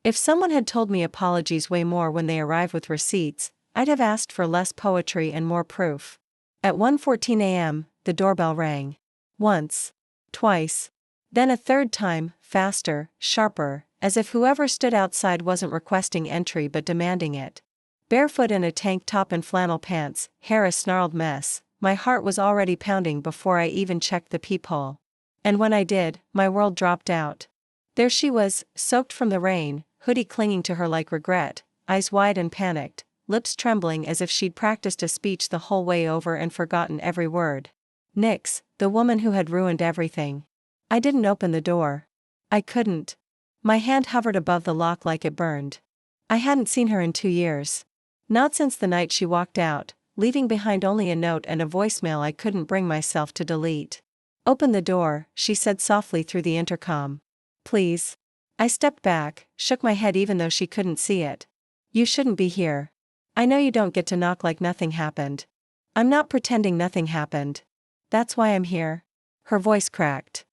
If someone had told me apologies way more when they arrive with receipts, I'd have asked for less poetry and more proof. At 1:14 a.m., the doorbell rang. Once. Twice. Then a third time, faster, sharper, as if whoever stood outside wasn't requesting entry but demanding it. Barefoot in a tank top and flannel pants, hair a snarled mess, my heart was already pounding before I even checked the peephole. And when I did, my world dropped out. There she was, soaked from the rain, hoodie clinging to her like regret, eyes wide and panicked, lips trembling as if she'd practiced a speech the whole way over and forgotten every word. Nix, the woman who had ruined everything. I didn't open the door. I couldn't. My hand hovered above the lock like it burned. I hadn't seen her in 2 years. Not since the night she walked out, leaving behind only a note and a voicemail I couldn't bring myself to delete. "Open the door," she said softly through the intercom. "Please." I stepped back, shook my head even though she couldn't see it. "You shouldn't be here. I know you don't get to knock like nothing happened." "I'm not pretending nothing happened. That's why I'm here." Her voice cracked.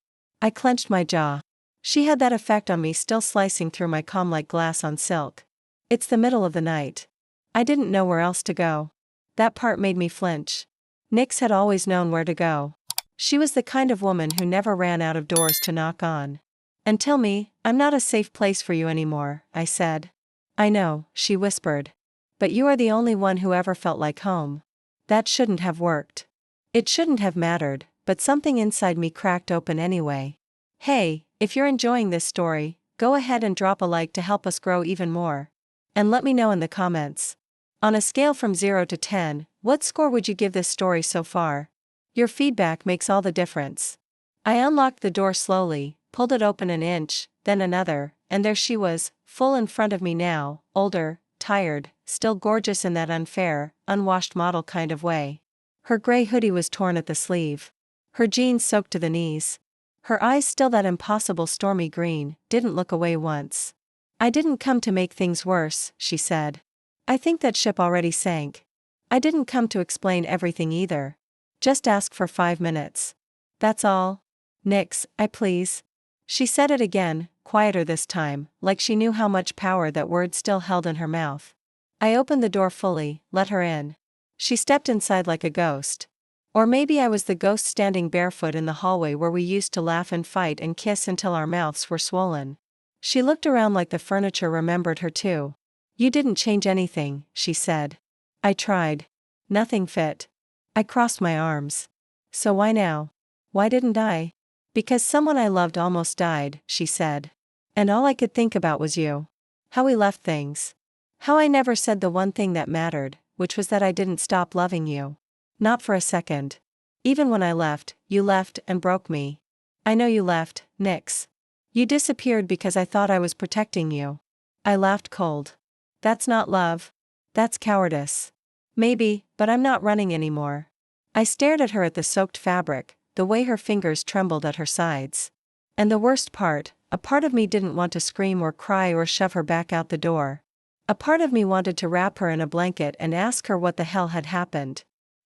I clenched my jaw. She had that effect on me, still slicing through my calm like glass on silk. It's the middle of the night. I didn't know where else to go. That part made me flinch. Nix had always known where to go. She was the kind of woman who never ran out of doors to knock on. "Until me, I'm not a safe place for you anymore," I said. "I know," she whispered. "But you are the only one who ever felt like home." That shouldn't have worked. It shouldn't have mattered, but something inside me cracked open anyway. Hey, if you're enjoying this story, go ahead and drop a like to help us grow even more. And let me know in the comments. On a scale from 0 to 10, what score would you give this story so far? Your feedback makes all the difference. I unlocked the door slowly, pulled it open an inch, then another, and there she was, full in front of me now, older, tired, still gorgeous in that unfair, unwashed model kind of way. Her gray hoodie was torn at the sleeve. Her jeans soaked to the knees. Her eyes, still that impossible stormy green, didn't look away once. "I didn't come to make things worse," she said. "I think that ship already sank. I didn't come to explain everything either. Just ask for 5 minutes. That's all. Nix, I please." She said it again, quieter this time, like she knew how much power that word still held in her mouth. I opened the door fully, let her in. She stepped inside like a ghost. Or maybe I was the ghost standing barefoot in the hallway where we used to laugh and fight and kiss until our mouths were swollen. She looked around like the furniture remembered her too. "You didn't change anything," she said. I tried. Nothing fit. I crossed my arms. "So why now? Why didn't I?" "Because someone I loved almost died," she said. "And all I could think about was you. How we left things. How I never said the one thing that mattered, which was that I didn't stop loving you. Not for a second. Even when I left, you left and broke me. I know you left, Nix. You disappeared because I thought I was protecting you." I laughed cold. "That's not love. That's cowardice." "Maybe, but I'm not running anymore." I stared at her, at the soaked fabric, the way her fingers trembled at her sides. And the worst part, a part of me didn't want to scream or cry or shove her back out the door. A part of me wanted to wrap her in a blanket and ask her what the hell had happened.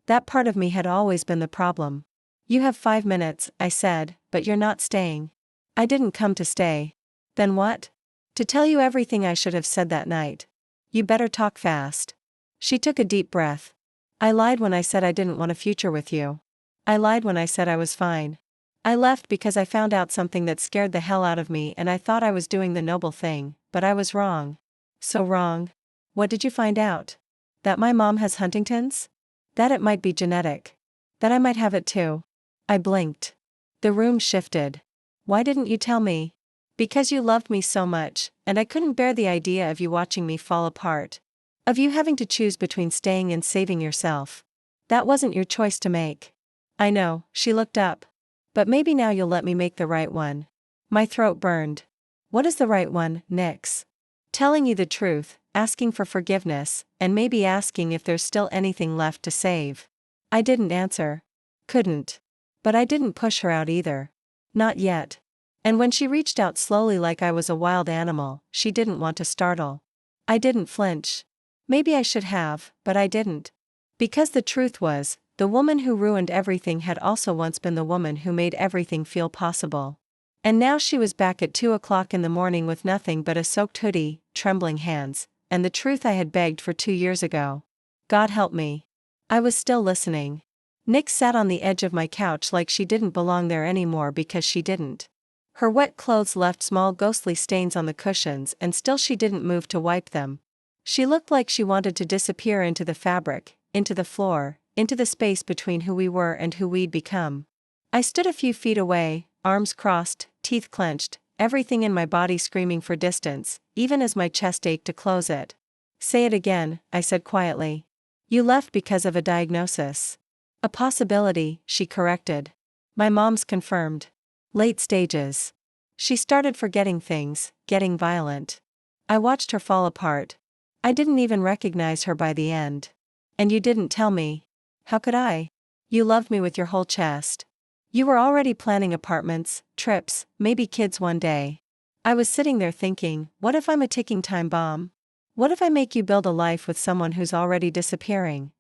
That part of me had always been the problem. "You have 5 minutes, I said, "but you're not staying." "I didn't come to stay." "Then what?" "To tell you everything I should have said that night." "You better talk fast." She took a deep breath. "I lied when I said I didn't want a future with you. I lied when I said I was fine. I left because I found out something that scared the hell out of me and I thought I was doing the noble thing, but I was wrong. So wrong." "What did you find out?" "That my mom has Huntington's? That it might be genetic. That I might have it too." I blinked. The room shifted. "Why didn't you tell me?" "Because you loved me so much, and I couldn't bear the idea of you watching me fall apart. Of you having to choose between staying and saving yourself. That wasn't your choice to make." "I know," she looked up. "But maybe now you'll let me make the right one." My throat burned. "What is the right one, Nix?" "Telling you the truth, asking for forgiveness, and maybe asking if there's still anything left to save." I didn't answer. Couldn't. But I didn't push her out either. Not yet. And when she reached out slowly like I was a wild animal, she didn't want to startle. I didn't flinch. Maybe I should have, but I didn't. Because the truth was, the woman who ruined everything had also once been the woman who made everything feel possible. And now she was back at 2 o'clock in the morning with nothing but a soaked hoodie, trembling hands, and the truth I had begged for 2 years ago. God help me. I was still listening. Nick sat on the edge of my couch like she didn't belong there anymore because she didn't. Her wet clothes left small ghostly stains on the cushions and still she didn't move to wipe them. She looked like she wanted to disappear into the fabric, into the floor, into the space between who we were and who we'd become. I stood a few feet away, arms crossed, teeth clenched, everything in my body screaming for distance, even as my chest ached to close it. Say it again, I said quietly. You left because of a diagnosis. A possibility, she corrected. My mom's confirmed. Late stages. She started forgetting things, getting violent. I watched her fall apart. I didn't even recognize her by the end. And you didn't tell me. How could I? You loved me with your whole chest. You were already planning apartments, trips, maybe kids one day. I was sitting there thinking, what if I'm a ticking time bomb? What if I make you build a life with someone who's already disappearing?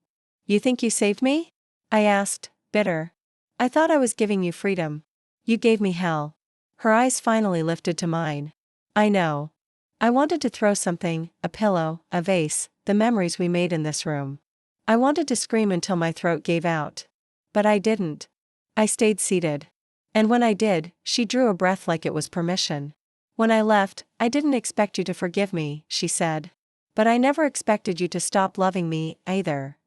You think you saved me? I asked, bitter. I thought I was giving you freedom. You gave me hell. Her eyes finally lifted to mine. I know. I wanted to throw something, a pillow, a vase, the memories we made in this room. I wanted to scream until my throat gave out. But I didn't. I stayed seated. And when I did, she drew a breath like it was permission. When I left, I didn't expect you to forgive me, she said. But I never expected you to stop loving me, either.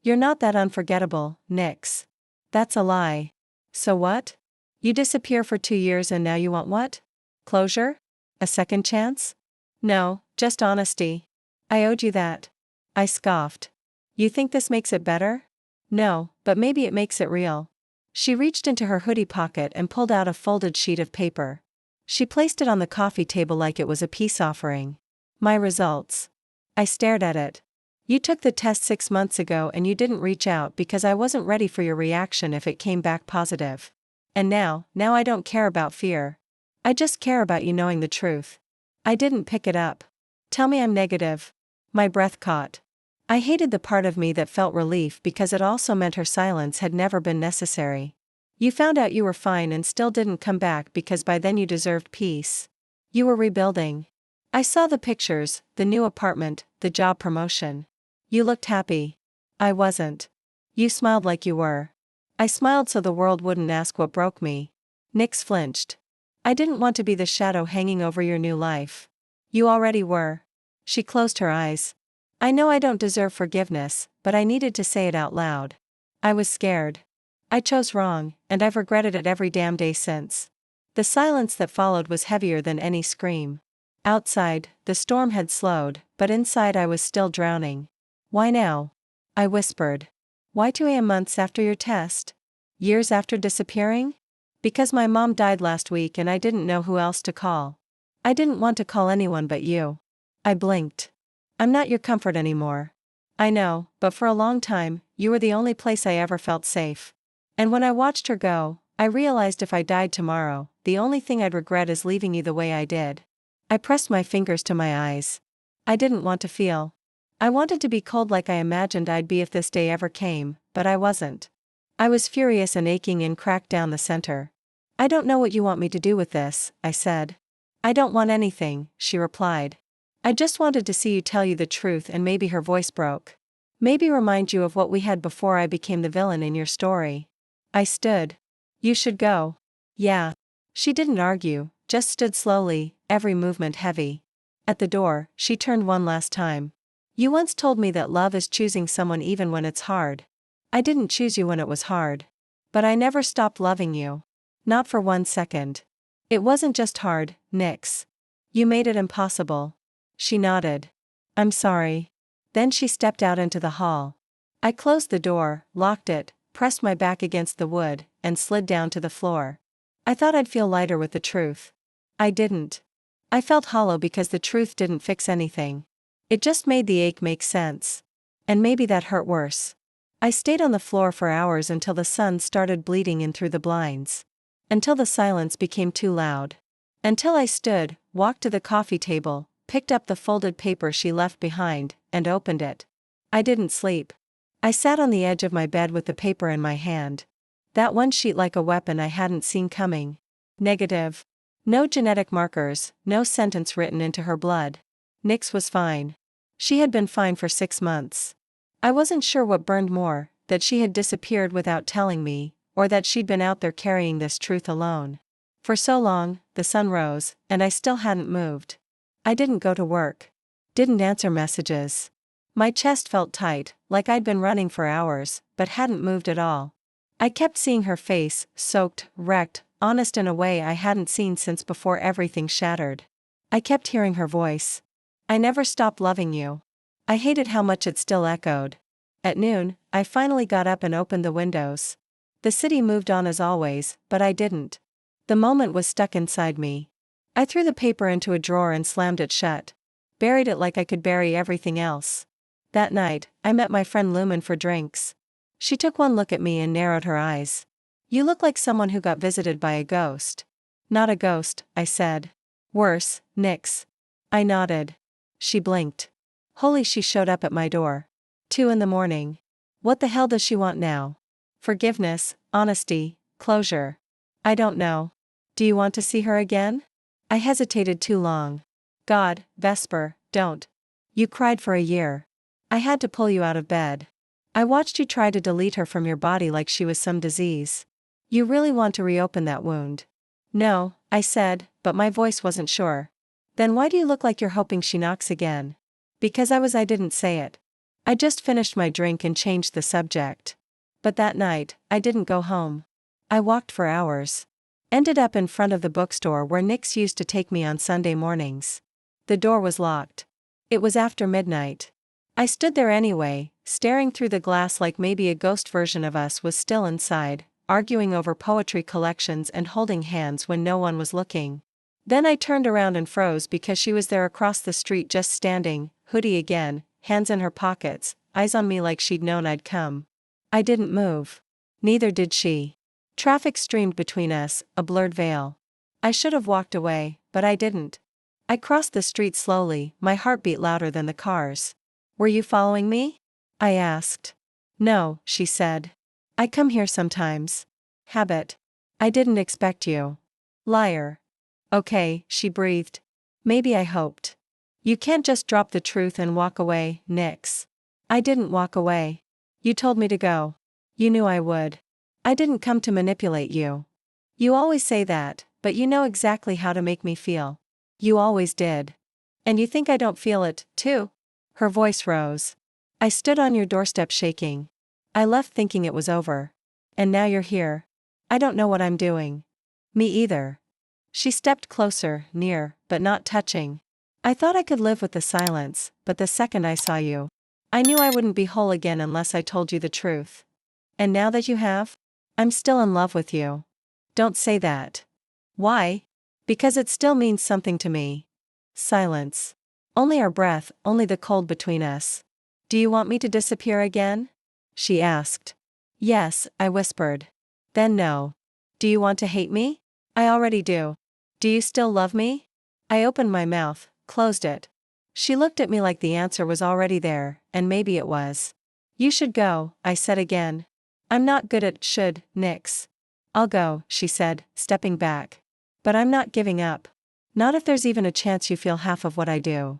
You're not that unforgettable, Nix. That's a lie. So what? You disappear for 2 years and now you want what? Closure? A second chance? No, just honesty. I owed you that. I scoffed. You think this makes it better? No, but maybe it makes it real. She reached into her hoodie pocket and pulled out a folded sheet of paper. She placed it on the coffee table like it was a peace offering. My results. I stared at it. You took the test 6 months ago and you didn't reach out because I wasn't ready for your reaction if it came back positive. And now I don't care about fear. I just care about you knowing the truth. I didn't pick it up. Tell me I'm negative. My breath caught. I hated the part of me that felt relief because it also meant her silence had never been necessary. You found out you were fine and still didn't come back because by then you deserved peace. You were rebuilding. I saw the pictures, the new apartment, the job promotion. You looked happy. I wasn't. You smiled like you were. I smiled so the world wouldn't ask what broke me. Nix flinched. I didn't want to be the shadow hanging over your new life. You already were. She closed her eyes. I know I don't deserve forgiveness, but I needed to say it out loud. I was scared. I chose wrong, and I've regretted it every damn day since. The silence that followed was heavier than any scream. Outside, the storm had slowed, but inside I was still drowning. Why now? I whispered. Why 2 a.m. months after your test? Years after disappearing? Because my mom died last week and I didn't know who else to call. I didn't want to call anyone but you. I blinked. I'm not your comfort anymore. I know, but for a long time, you were the only place I ever felt safe. And when I watched her go, I realized if I died tomorrow, the only thing I'd regret is leaving you the way I did. I pressed my fingers to my eyes. I didn't want to feel. I wanted to be cold like I imagined I'd be if this day ever came, but I wasn't. I was furious and aching and cracked down the center. I don't know what you want me to do with this, I said. I don't want anything, she replied. I just wanted to see you tell you the truth and maybe her voice broke. Maybe remind you of what we had before I became the villain in your story. I stood. You should go. Yeah. She didn't argue, just stood slowly, every movement heavy. At the door, she turned one last time. You once told me that love is choosing someone even when it's hard. I didn't choose you when it was hard. But I never stopped loving you. Not for 1 second. It wasn't just hard, Nix. You made it impossible. She nodded. I'm sorry. Then she stepped out into the hall. I closed the door, locked it, pressed my back against the wood, and slid down to the floor. I thought I'd feel lighter with the truth. I didn't. I felt hollow because the truth didn't fix anything. It just made the ache make sense. And maybe that hurt worse. I stayed on the floor for hours until the sun started bleeding in through the blinds. Until the silence became too loud. Until I stood, walked to the coffee table, picked up the folded paper she left behind, and opened it. I didn't sleep. I sat on the edge of my bed with the paper in my hand. That one sheet like a weapon I hadn't seen coming. Negative. No genetic markers, no sentence written into her blood. Nix was fine. She had been fine for 6 months. I wasn't sure what burned more, that she had disappeared without telling me, or that she'd been out there carrying this truth alone. For so long, the sun rose, and I still hadn't moved. I didn't go to work. Didn't answer messages. My chest felt tight, like I'd been running for hours, but hadn't moved at all. I kept seeing her face, soaked, wrecked, honest in a way I hadn't seen since before everything shattered. I kept hearing her voice. I never stopped loving you. I hated how much it still echoed. At noon, I finally got up and opened the windows. The city moved on as always, but I didn't. The moment was stuck inside me. I threw the paper into a drawer and slammed it shut. Buried it like I could bury everything else. That night, I met my friend Lumen for drinks. She took one look at me and narrowed her eyes. You look like someone who got visited by a ghost. Not a ghost, I said. Worse, Nix. I nodded. She blinked. Holy, she showed up at my door. 2 in the morning. What the hell does she want now? Forgiveness, honesty, closure. I don't know. Do you want to see her again? I hesitated too long. God, Vesper, don't. You cried for a year. I had to pull you out of bed. I watched you try to delete her from your body like she was some disease. You really want to reopen that wound? No, I said, but my voice wasn't sure. Then why do you look like you're hoping she knocks again? Because I didn't say it. I just finished my drink and changed the subject. But that night, I didn't go home. I walked for hours. Ended up in front of the bookstore where Nix used to take me on Sunday mornings. The door was locked. It was after midnight. I stood there anyway, staring through the glass like maybe a ghost version of us was still inside, arguing over poetry collections and holding hands when no one was looking. Then I turned around and froze because she was there across the street just standing, hoodie again, hands in her pockets, eyes on me like she'd known I'd come. I didn't move. Neither did she. Traffic streamed between us, a blurred veil. I should have walked away, but I didn't. I crossed the street slowly, my heartbeat louder than the cars. Were you following me? I asked. No, she said. I come here sometimes. Habit. I didn't expect you. Liar. Okay, she breathed. Maybe I hoped. You can't just drop the truth and walk away, Nix. I didn't walk away. You told me to go. You knew I would. I didn't come to manipulate you. You always say that, but you know exactly how to make me feel. You always did. And you think I don't feel it, too? Her voice rose. I stood on your doorstep shaking. I left thinking it was over. And now you're here. I don't know what I'm doing. Me either. She stepped closer, near, but not touching. I thought I could live with the silence, but the second I saw you, I knew I wouldn't be whole again unless I told you the truth. And now that you have, I'm still in love with you. Don't say that. Why? Because it still means something to me. Silence. Only our breath, only the cold between us. Do you want me to disappear again? She asked. Yes, I whispered. Then no. Do you want to hate me? I already do. Do you still love me? I opened my mouth, closed it. She looked at me like the answer was already there, and maybe it was. You should go, I said again. I'm not good at should, Nix. I'll go, she said, stepping back. But I'm not giving up. Not if there's even a chance you feel half of what I do.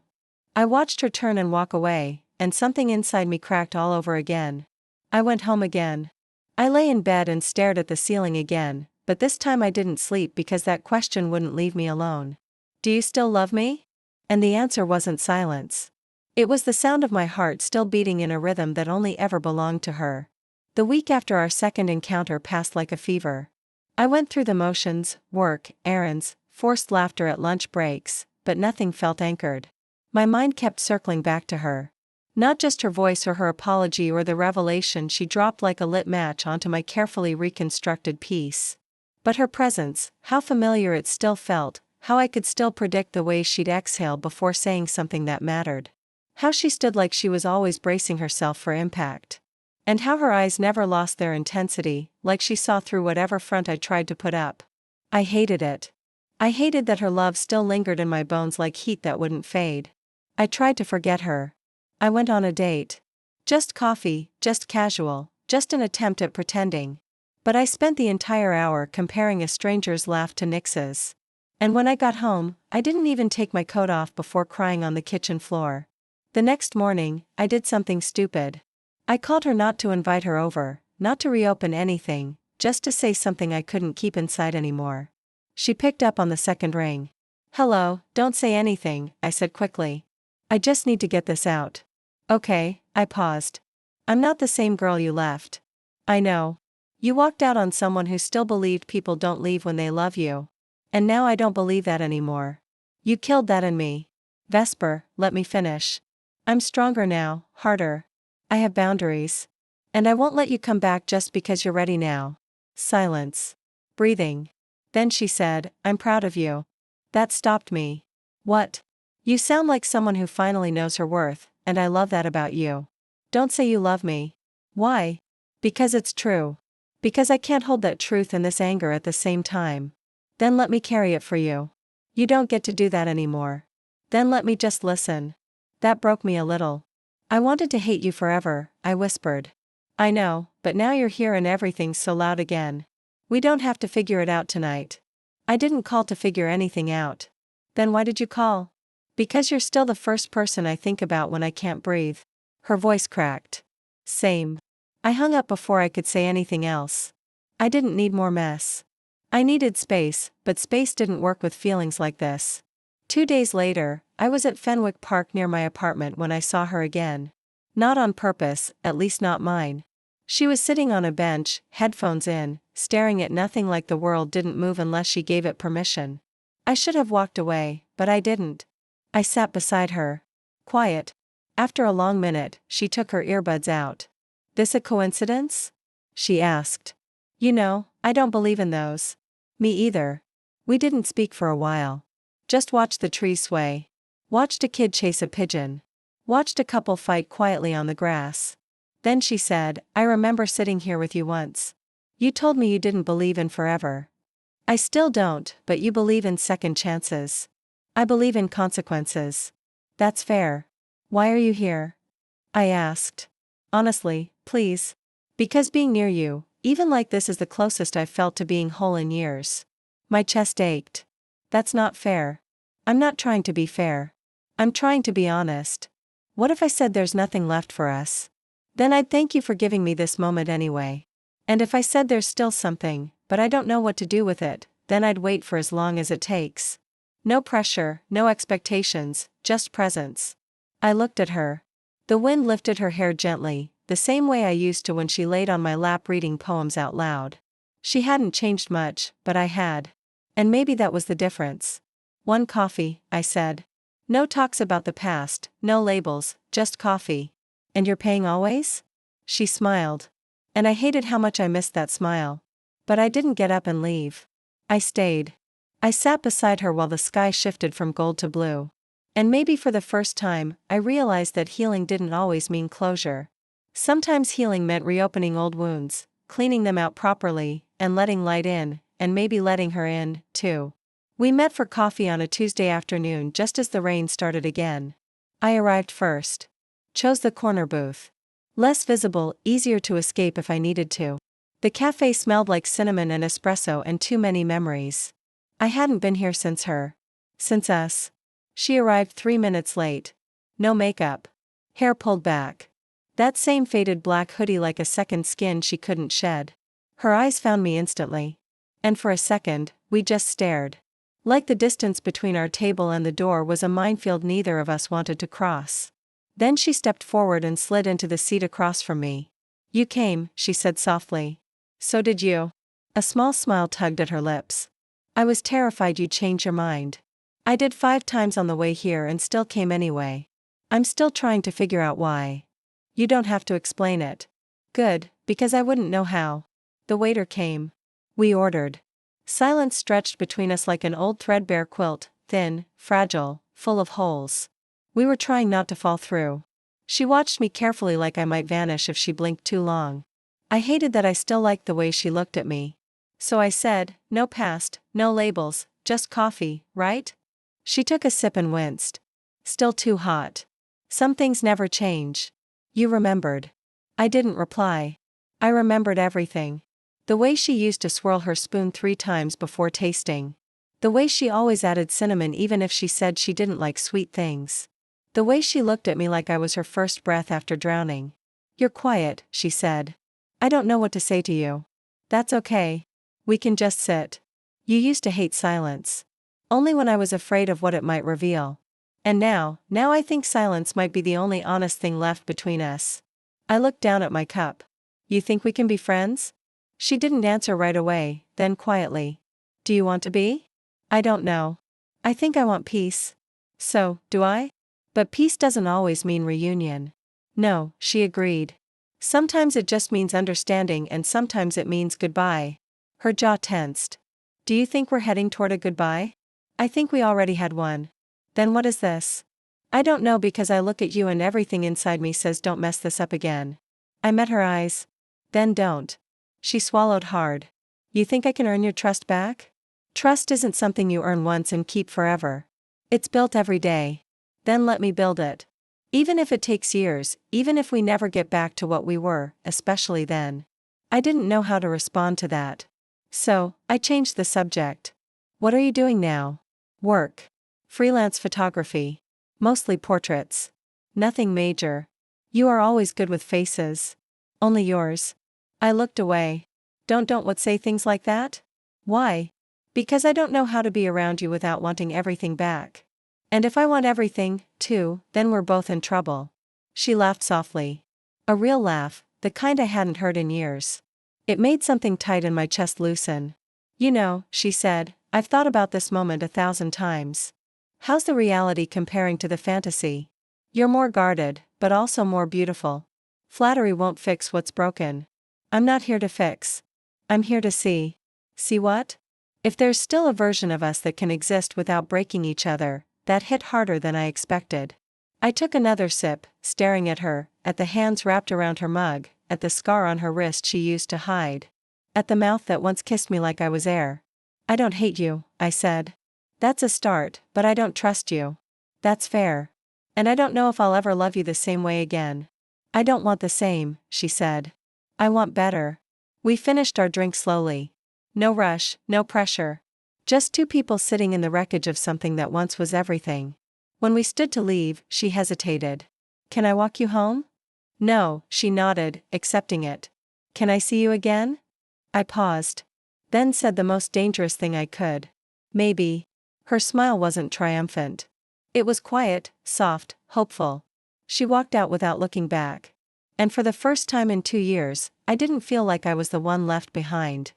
I watched her turn and walk away, and something inside me cracked all over again. I went home again. I lay in bed and stared at the ceiling again, but this time I didn't sleep because that question wouldn't leave me alone. Do you still love me? And the answer wasn't silence. It was the sound of my heart still beating in a rhythm that only ever belonged to her. The week after our second encounter passed like a fever. I went through the motions, work, errands, forced laughter at lunch breaks, but nothing felt anchored. My mind kept circling back to her. Not just her voice or her apology or the revelation she dropped like a lit match onto my carefully reconstructed piece. But her presence, how familiar it still felt, how I could still predict the way she'd exhale before saying something that mattered. How she stood like she was always bracing herself for impact. And how her eyes never lost their intensity, like she saw through whatever front I tried to put up. I hated it. I hated that her love still lingered in my bones like heat that wouldn't fade. I tried to forget her. I went on a date. Just coffee, just casual, just an attempt at pretending. But I spent the entire hour comparing a stranger's laugh to Nix's. And when I got home, I didn't even take my coat off before crying on the kitchen floor. The next morning, I did something stupid. I called her not to invite her over, not to reopen anything, just to say something I couldn't keep inside anymore. She picked up on the second ring. "Hello, don't say anything," I said quickly. "I just need to get this out." "Okay," I paused. "I'm not the same girl you left." "I know. You walked out on someone who still believed people don't leave when they love you. And now I don't believe that anymore. You killed that in me." "Vesper, let me finish. I'm stronger now, harder. I have boundaries. And I won't let you come back just because you're ready now." Silence. Breathing. Then she said, "I'm proud of you." That stopped me. "What?" "You sound like someone who finally knows her worth, and I love that about you." "Don't say you love me." "Why?" "Because it's true. Because I can't hold that truth and this anger at the same time." "Then let me carry it for you." "You don't get to do that anymore." "Then let me just listen." That broke me a little. "I wanted to hate you forever," I whispered. "I know, but now you're here and everything's so loud again. We don't have to figure it out tonight." "I didn't call to figure anything out." "Then why did you call?" "Because you're still the first person I think about when I can't breathe." Her voice cracked. "Same." I hung up before I could say anything else. I didn't need more mess. I needed space, but space didn't work with feelings like this. 2 days later, I was at Fenwick Park near my apartment when I saw her again. Not on purpose, at least not mine. She was sitting on a bench, headphones in, staring at nothing like the world didn't move unless she gave it permission. I should have walked away, but I didn't. I sat beside her. Quiet. After a long minute, she took her earbuds out. "This a coincidence?" she asked. "You know, I don't believe in those." "Me either." We didn't speak for a while. Just watched the trees sway. Watched a kid chase a pigeon. Watched a couple fight quietly on the grass. Then she said, "I remember sitting here with you once. You told me you didn't believe in forever." "I still don't, but you believe in second chances." "I believe in consequences." "That's fair." "Why are you here?" I asked. "Honestly, please." "Because being near you, even like this, is the closest I've felt to being whole in years." My chest ached. "That's not fair." "I'm not trying to be fair. I'm trying to be honest." "What if I said there's nothing left for us?" "Then I'd thank you for giving me this moment anyway." "And if I said there's still something, but I don't know what to do with it, then I'd wait for as long as it takes." No pressure, no expectations, just presence. I looked at her. The wind lifted her hair gently, the same way I used to when she laid on my lap reading poems out loud. She hadn't changed much, but I had. And maybe that was the difference. "One coffee," I said. "No talks about the past, no labels, just coffee." "And you're paying always?" She smiled. And I hated how much I missed that smile. But I didn't get up and leave. I stayed. I sat beside her while the sky shifted from gold to blue. And maybe for the first time, I realized that healing didn't always mean closure. Sometimes healing meant reopening old wounds, cleaning them out properly, and letting light in, and maybe letting her in, too. We met for coffee on a Tuesday afternoon just as the rain started again. I arrived first. Chose the corner booth. Less visible, easier to escape if I needed to. The cafe smelled like cinnamon and espresso and too many memories. I hadn't been here since her. Since us. She arrived 3 minutes late. No makeup. Hair pulled back. That same faded black hoodie like a second skin she couldn't shed. Her eyes found me instantly. And for a second, we just stared. Like the distance between our table and the door was a minefield neither of us wanted to cross. Then she stepped forward and slid into the seat across from me. "You came," she said softly. "So did you." A small smile tugged at her lips. "I was terrified you'd change your mind. I did 5 times on the way here and still came anyway. I'm still trying to figure out why." "You don't have to explain it." "Good, because I wouldn't know how." The waiter came. We ordered. Silence stretched between us like an old threadbare quilt, thin, fragile, full of holes. We were trying not to fall through. She watched me carefully like I might vanish if she blinked too long. I hated that I still liked the way she looked at me. So I said, "No past, no labels, just coffee, right?" She took a sip and winced. "Still too hot. Some things never change." "You remembered." I didn't reply. I remembered everything. The way she used to swirl her spoon 3 times before tasting. The way she always added cinnamon even if she said she didn't like sweet things. The way she looked at me like I was her first breath after drowning. "You're quiet," she said. "I don't know what to say to you." "That's okay. We can just sit." "You used to hate silence." "Only when I was afraid of what it might reveal. And now I think silence might be the only honest thing left between us." I looked down at my cup. "You think we can be friends?" She didn't answer right away, then quietly. "Do you want to be?" "I don't know. I think I want peace." "So, do I? But peace doesn't always mean reunion." "No," she agreed. "Sometimes it just means understanding and sometimes it means goodbye." Her jaw tensed. "Do you think we're heading toward a goodbye?" "I think we already had one." "Then what is this?" "I don't know because I look at you and everything inside me says don't mess this up again." I met her eyes. "Then don't." She swallowed hard. "You think I can earn your trust back?" "Trust isn't something you earn once and keep forever. It's built every day." "Then let me build it. Even if it takes years, even if we never get back to what we were, especially then." I didn't know how to respond to that. So, I changed the subject. "What are you doing now?" "Work. Freelance photography. Mostly portraits. Nothing major." "You are always good with faces." "Only yours." I looked away. Don't what say things like that?" "Why?" "Because I don't know how to be around you without wanting everything back. And if I want everything, too, then we're both in trouble." She laughed softly. A real laugh, the kind I hadn't heard in years. It made something tight in my chest loosen. "You know," she said, "I've thought about this moment 1,000 times. How's the reality comparing to the fantasy? You're more guarded, but also more beautiful. Flattery won't fix what's broken." "I'm not here to fix. I'm here to see." "See what?" "If there's still a version of us that can exist without breaking each other." That hit harder than I expected. I took another sip, staring at her, at the hands wrapped around her mug, at the scar on her wrist she used to hide. At the mouth that once kissed me like I was air. "I don't hate you," I said. "That's a start, but I don't trust you." "That's fair. And I don't know if I'll ever love you the same way again." "I don't want the same," she said. "I want better." We finished our drink slowly. No rush, no pressure. Just two people sitting in the wreckage of something that once was everything. When we stood to leave, she hesitated. "Can I walk you home?" "No," she nodded, accepting it. "Can I see you again?" I paused. Then said the most dangerous thing I could. "Maybe." Her smile wasn't triumphant. It was quiet, soft, hopeful. She walked out without looking back. And for the first time in 2 years, I didn't feel like I was the one left behind.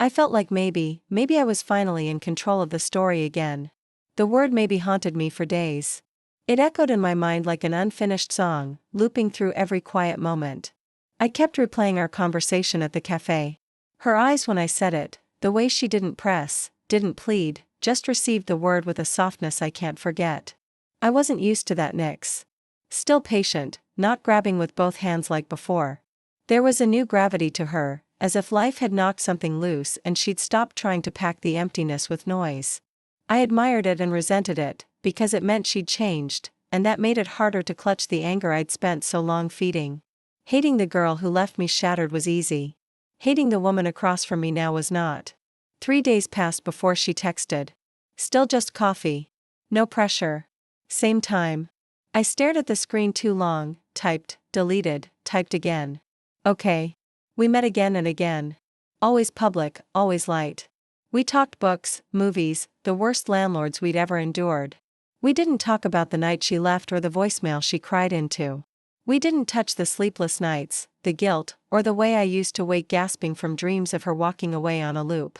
I felt like maybe I was finally in control of the story again. The word maybe haunted me for days. It echoed in my mind like an unfinished song, looping through every quiet moment. I kept replaying our conversation at the cafe. Her eyes when I said it, the way she didn't press, didn't plead, just received the word with a softness I can't forget. I wasn't used to that Nyx. Still patient, not grabbing with both hands like before. There was a new gravity to her, as if life had knocked something loose and she'd stopped trying to pack the emptiness with noise. I admired it and resented it, because it meant she'd changed, and that made it harder to clutch the anger I'd spent so long feeding. Hating the girl who left me shattered was easy. Hating the woman across from me now was not. 3 days passed before she texted. "Still just coffee. No pressure." Same time. I stared at the screen too long, typed, deleted, typed again. "Okay." We met again and again. Always public, always light. We talked books, movies, the worst landlords we'd ever endured. We didn't talk about the night she left or the voicemail she cried into. We didn't touch the sleepless nights, the guilt, or the way I used to wake gasping from dreams of her walking away on a loop.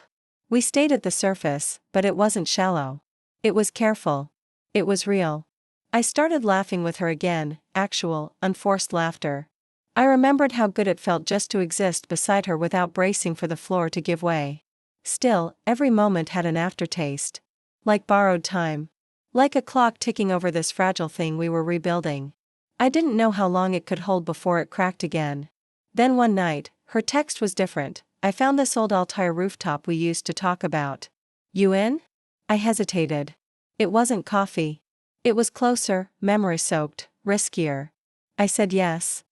We stayed at the surface, but it wasn't shallow. It was careful. It was real. I started laughing with her again, actual, unforced laughter. I remembered how good it felt just to exist beside her without bracing for the floor to give way. Still, every moment had an aftertaste. Like borrowed time. Like a clock ticking over this fragile thing we were rebuilding. I didn't know how long it could hold before it cracked again. Then one night, her text was different. "I found this old Altair rooftop we used to talk about. You in?" I hesitated. It wasn't coffee. It was closer, memory-soaked, riskier. I said yes.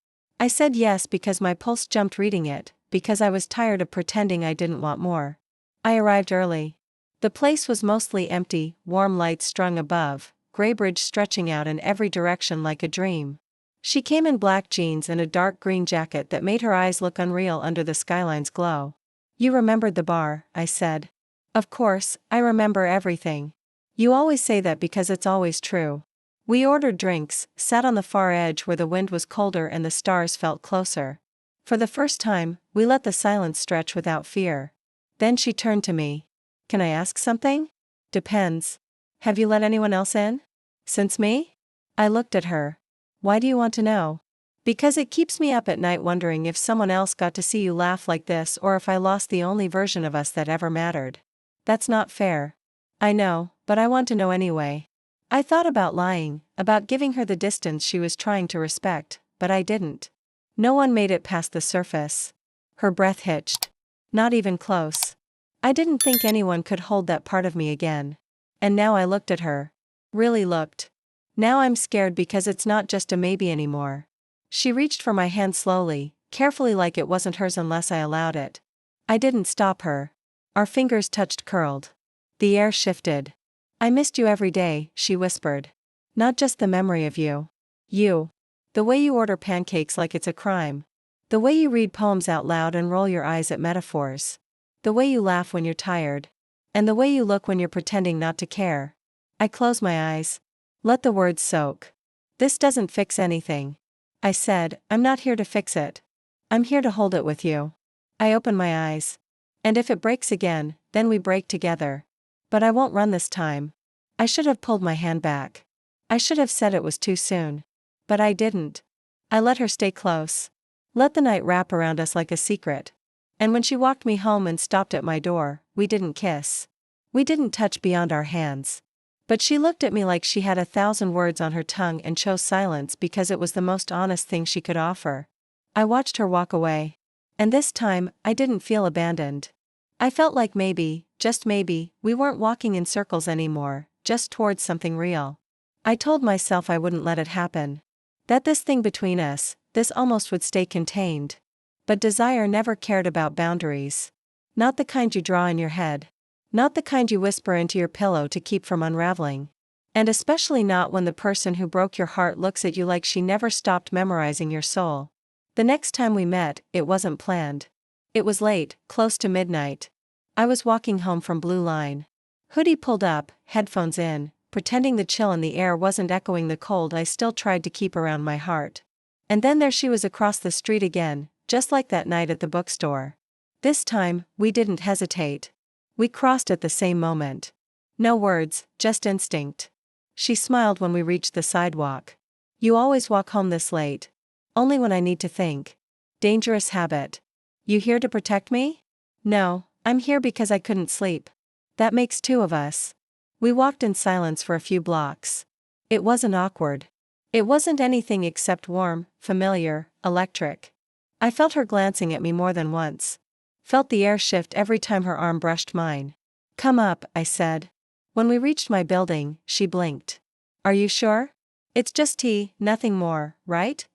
I said yes because my pulse jumped reading it, because I was tired of pretending I didn't want more. I arrived early. The place was mostly empty, warm lights strung above, gray bridge stretching out in every direction like a dream. She came in black jeans and a dark green jacket that made her eyes look unreal under the skyline's glow. "You remembered the bar," I said. "Of course, I remember everything. You always say that because it's always true." We ordered drinks, sat on the far edge where the wind was colder and the stars felt closer. For the first time, we let the silence stretch without fear. Then she turned to me. "Can I ask something?" "Depends. Have you let anyone else in? Since me?" I looked at her. "Why do you want to know?" "Because it keeps me up at night wondering if someone else got to see you laugh like this or if I lost the only version of us that ever mattered." "That's not fair." "I know, but I want to know anyway." I thought about lying, about giving her the distance she was trying to respect, but I didn't. "No one made it past the surface." Her breath hitched. "Not even close. I didn't think anyone could hold that part of me again." And now I looked at her. Really looked. Now I'm scared because it's not just a maybe anymore. She reached for my hand slowly, carefully like it wasn't hers unless I allowed it. I didn't stop her. Our fingers touched curled. The air shifted. "I missed you every day," she whispered. "Not just the memory of you. You. The way you order pancakes like it's a crime. The way you read poems out loud and roll your eyes at metaphors. The way you laugh when you're tired. And the way you look when you're pretending not to care." I closed my eyes. Let the words soak. "This doesn't fix anything," I said. "I'm not here to fix it. I'm here to hold it with you." I opened my eyes. "And if it breaks again, then we break together. But I won't run this time." I should have pulled my hand back. I should have said it was too soon. But I didn't. I let her stay close. Let the night wrap around us like a secret. And when she walked me home and stopped at my door, we didn't kiss. We didn't touch beyond our hands. But she looked at me like she had 1,000 words on her tongue and chose silence because it was the most honest thing she could offer. I watched her walk away. And this time, I didn't feel abandoned. I felt like maybe, just maybe, we weren't walking in circles anymore, just towards something real. I told myself I wouldn't let it happen. That this thing between us, this almost would stay contained. But desire never cared about boundaries. Not the kind you draw in your head. Not the kind you whisper into your pillow to keep from unraveling. And especially not when the person who broke your heart looks at you like she never stopped memorizing your soul. The next time we met, it wasn't planned. It was late, close to midnight. I was walking home from Blue Line. Hoodie pulled up, headphones in, pretending the chill in the air wasn't echoing the cold I still tried to keep around my heart. And then there she was across the street again, just like that night at the bookstore. This time, we didn't hesitate. We crossed at the same moment. No words, just instinct. She smiled when we reached the sidewalk. "You always walk home this late." "Only when I need to think." "Dangerous habit." "You here to protect me?" "No, I'm here because I couldn't sleep." "That makes two of us." We walked in silence for a few blocks. It wasn't awkward. It wasn't anything except warm, familiar, electric. I felt her glancing at me more than once. Felt the air shift every time her arm brushed mine. "Come up," I said. When we reached my building, she blinked. "Are you sure? It's just tea, nothing more, right?"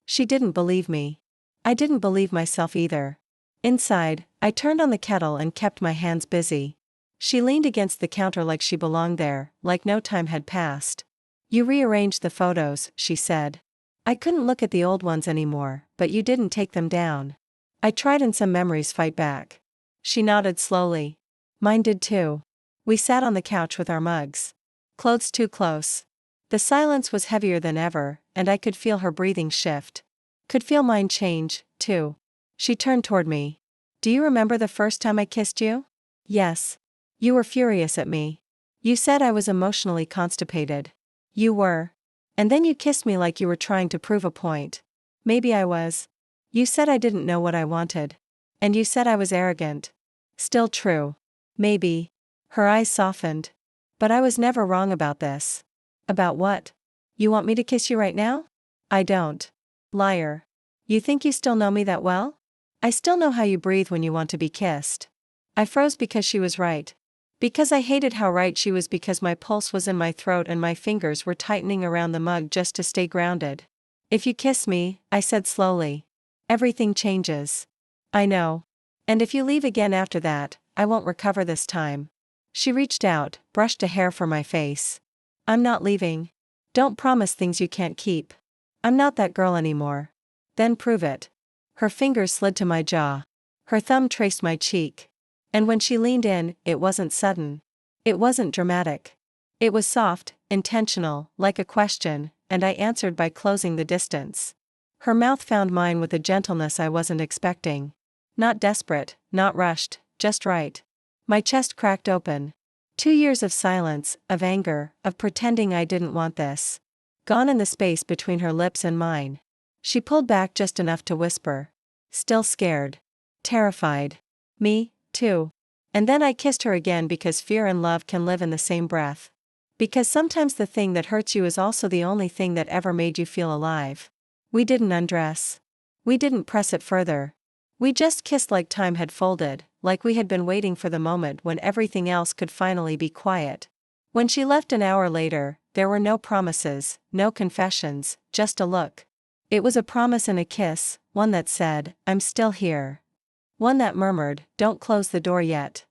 She didn't believe me. I didn't believe myself either. Inside, I turned on the kettle and kept my hands busy. She leaned against the counter like she belonged there, like no time had passed. "You rearranged the photos," she said. "I couldn't look at the old ones anymore, but you didn't take them down." I tried and some memories fight back. She nodded slowly. Mine did too. We sat on the couch with our mugs. Clothes too close. The silence was heavier than ever, and I could feel her breathing shift. Could feel mine change, too. She turned toward me. "Do you remember the first time I kissed you?" "Yes." "You were furious at me. You said I was emotionally constipated." "You were. And then you kissed me like you were trying to prove a point." "Maybe I was." "You said I didn't know what I wanted. And you said I was arrogant." "Still true." "Maybe." Her eyes softened. "But I was never wrong about this." "About what?" "You want me to kiss you right now?" "I don't." "Liar. You think you still know me that well?" "I still know how you breathe when you want to be kissed." I froze because she was right. Because I hated how right she was, because my pulse was in my throat and my fingers were tightening around the mug just to stay grounded. "If you kiss me," I said slowly, "everything changes." "I know. And if you leave again after that, I won't recover this time." She reached out, brushed a hair from my face. I'm not leaving. Don't promise things you can't keep. I'm not that girl anymore. Then prove it. Her fingers slid to my jaw. Her thumb traced my cheek. And when she leaned in, it wasn't sudden. It wasn't dramatic. It was soft, intentional, like a question, and I answered by closing the distance. Her mouth found mine with a gentleness I wasn't expecting. Not desperate, not rushed, just right. My chest cracked open. 2 years of silence, of anger, of pretending I didn't want this. Gone in the space between her lips and mine. She pulled back just enough to whisper. Still scared. Terrified. Me, too. And then I kissed her again because fear and love can live in the same breath. Because sometimes the thing that hurts you is also the only thing that ever made you feel alive. We didn't undress. We didn't press it further. We just kissed like time had folded, like we had been waiting for the moment when everything else could finally be quiet. When she left an hour later, there were no promises, no confessions, just a look. It was a promise and a kiss, one that said, I'm still here. One that murmured, don't close the door yet.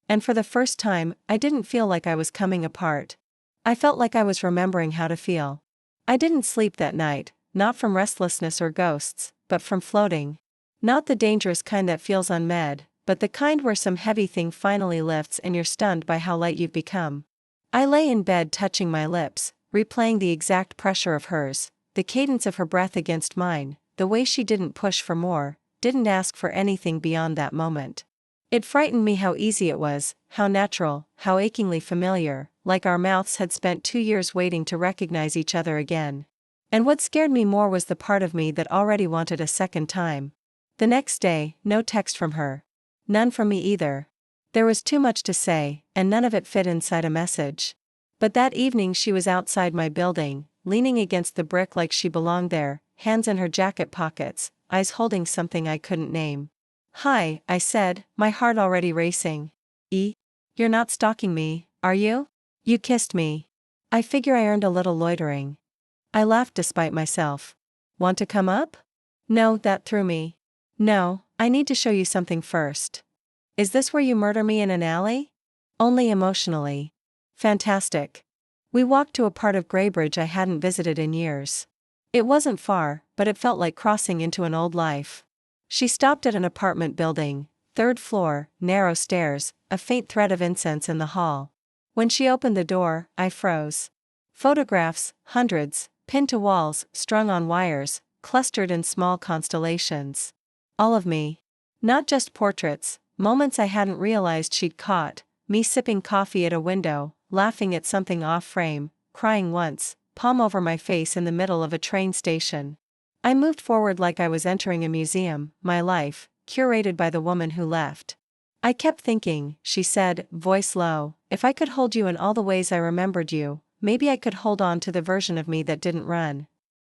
And for the first time, I didn't feel like I was coming apart. I felt like I was remembering how to feel. I didn't sleep that night, not from restlessness or ghosts, but from floating. Not the dangerous kind that feels unmed, but the kind where some heavy thing finally lifts and you're stunned by how light you've become. I lay in bed touching my lips, replaying the exact pressure of hers, the cadence of her breath against mine, the way she didn't push for more, didn't ask for anything beyond that moment. It frightened me how easy it was, how natural, how achingly familiar, like our mouths had spent 2 years waiting to recognize each other again. And what scared me more was the part of me that already wanted a second time. The next day, no text from her. None from me either. There was too much to say, and none of it fit inside a message. But that evening she was outside my building, leaning against the brick like she belonged there, hands in her jacket pockets, eyes holding something I couldn't name. Hi, I said, my heart already racing. You're not stalking me, are you? You kissed me. I figure I earned a little loitering. I laughed despite myself. Want to come up? No, that threw me. No, I need to show you something first. Is this where you murder me in an alley? Only emotionally. Fantastic. We walked to a part of Greybridge I hadn't visited in years. It wasn't far, but it felt like crossing into an old life. She stopped at an apartment building, 3rd floor, narrow stairs, a faint thread of incense in the hall. When she opened the door, I froze. Photographs, hundreds, pinned to walls, strung on wires, clustered in small constellations. All of me. Not just portraits, moments I hadn't realized she'd caught, me sipping coffee at a window, laughing at something off-frame, crying once, palm over my face in the middle of a train station. I moved forward like I was entering a museum, my life, curated by the woman who left. I kept thinking, she said, voice low, if I could hold you in all the ways I remembered you, maybe I could hold on to the version of me that didn't run.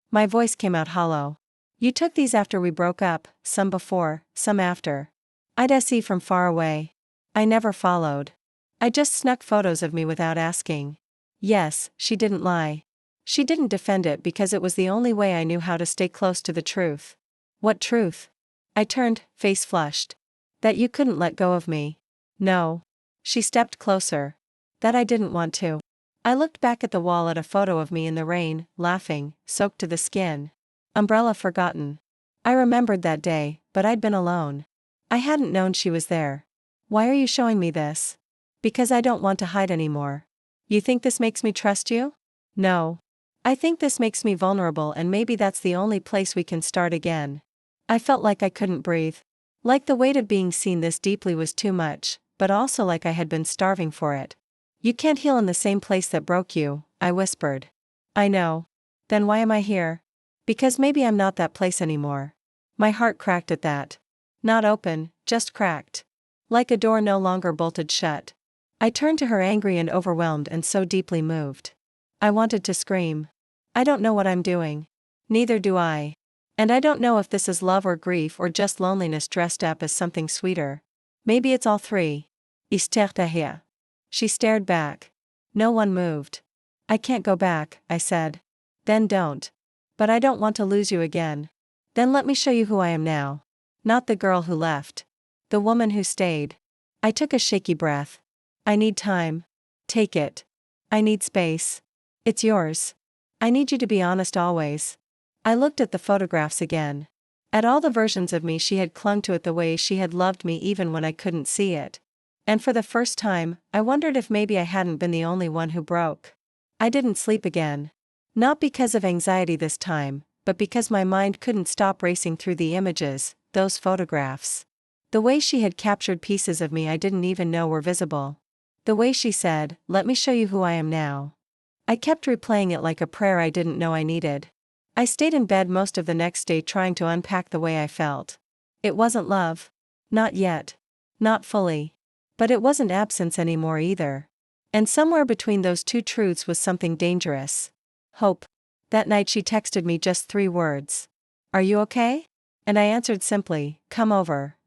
My voice came out hollow. You took these after we broke up, some before, some after. I'd see from far away. I never followed. I just snuck photos of me without asking. Yes, she didn't lie. She didn't defend it because it was the only way I knew how to stay close to the truth. What truth? I turned, face flushed. That you couldn't let go of me. No. She stepped closer. That I didn't want to. I looked back at the wall at a photo of me in the rain, laughing, soaked to the skin. Umbrella forgotten. I remembered that day, but I'd been alone. I hadn't known she was there. Why are you showing me this? Because I don't want to hide anymore. You think this makes me trust you? No. I think this makes me vulnerable, and maybe that's the only place we can start again. I felt like I couldn't breathe. Like the weight of being seen this deeply was too much, but also like I had been starving for it. You can't heal in the same place that broke you, I whispered. I know. Then why am I here? Because maybe I'm not that place anymore. My heart cracked at that. Not open, just cracked. Like a door no longer bolted shut. I turned to her angry and overwhelmed and so deeply moved. I wanted to scream. I don't know what I'm doing. Neither do I. And I don't know if this is love or grief or just loneliness dressed up as something sweeter. Maybe it's all three. Hier. She stared back. No one moved. I can't go back, I said. Then don't. But I don't want to lose you again. Then let me show you who I am now. Not the girl who left. The woman who stayed. I took a shaky breath. I need time. Take it. I need space. It's yours. I need you to be honest always. I looked at the photographs again. At all the versions of me she had clung to it the way she had loved me even when I couldn't see it. And for the first time, I wondered if maybe I hadn't been the only one who broke. I didn't sleep again. Not because of anxiety this time, but because my mind couldn't stop racing through the images, those photographs. The way she had captured pieces of me I didn't even know were visible. The way she said, "Let me show you who I am now." I kept replaying it like a prayer I didn't know I needed. I stayed in bed most of the next day trying to unpack the way I felt. It wasn't love. Not yet. Not fully. But it wasn't absence anymore either. And somewhere between those two truths was something dangerous. Hope. That night she texted me just 3 words. "Are you okay?" And I answered simply, "Come over."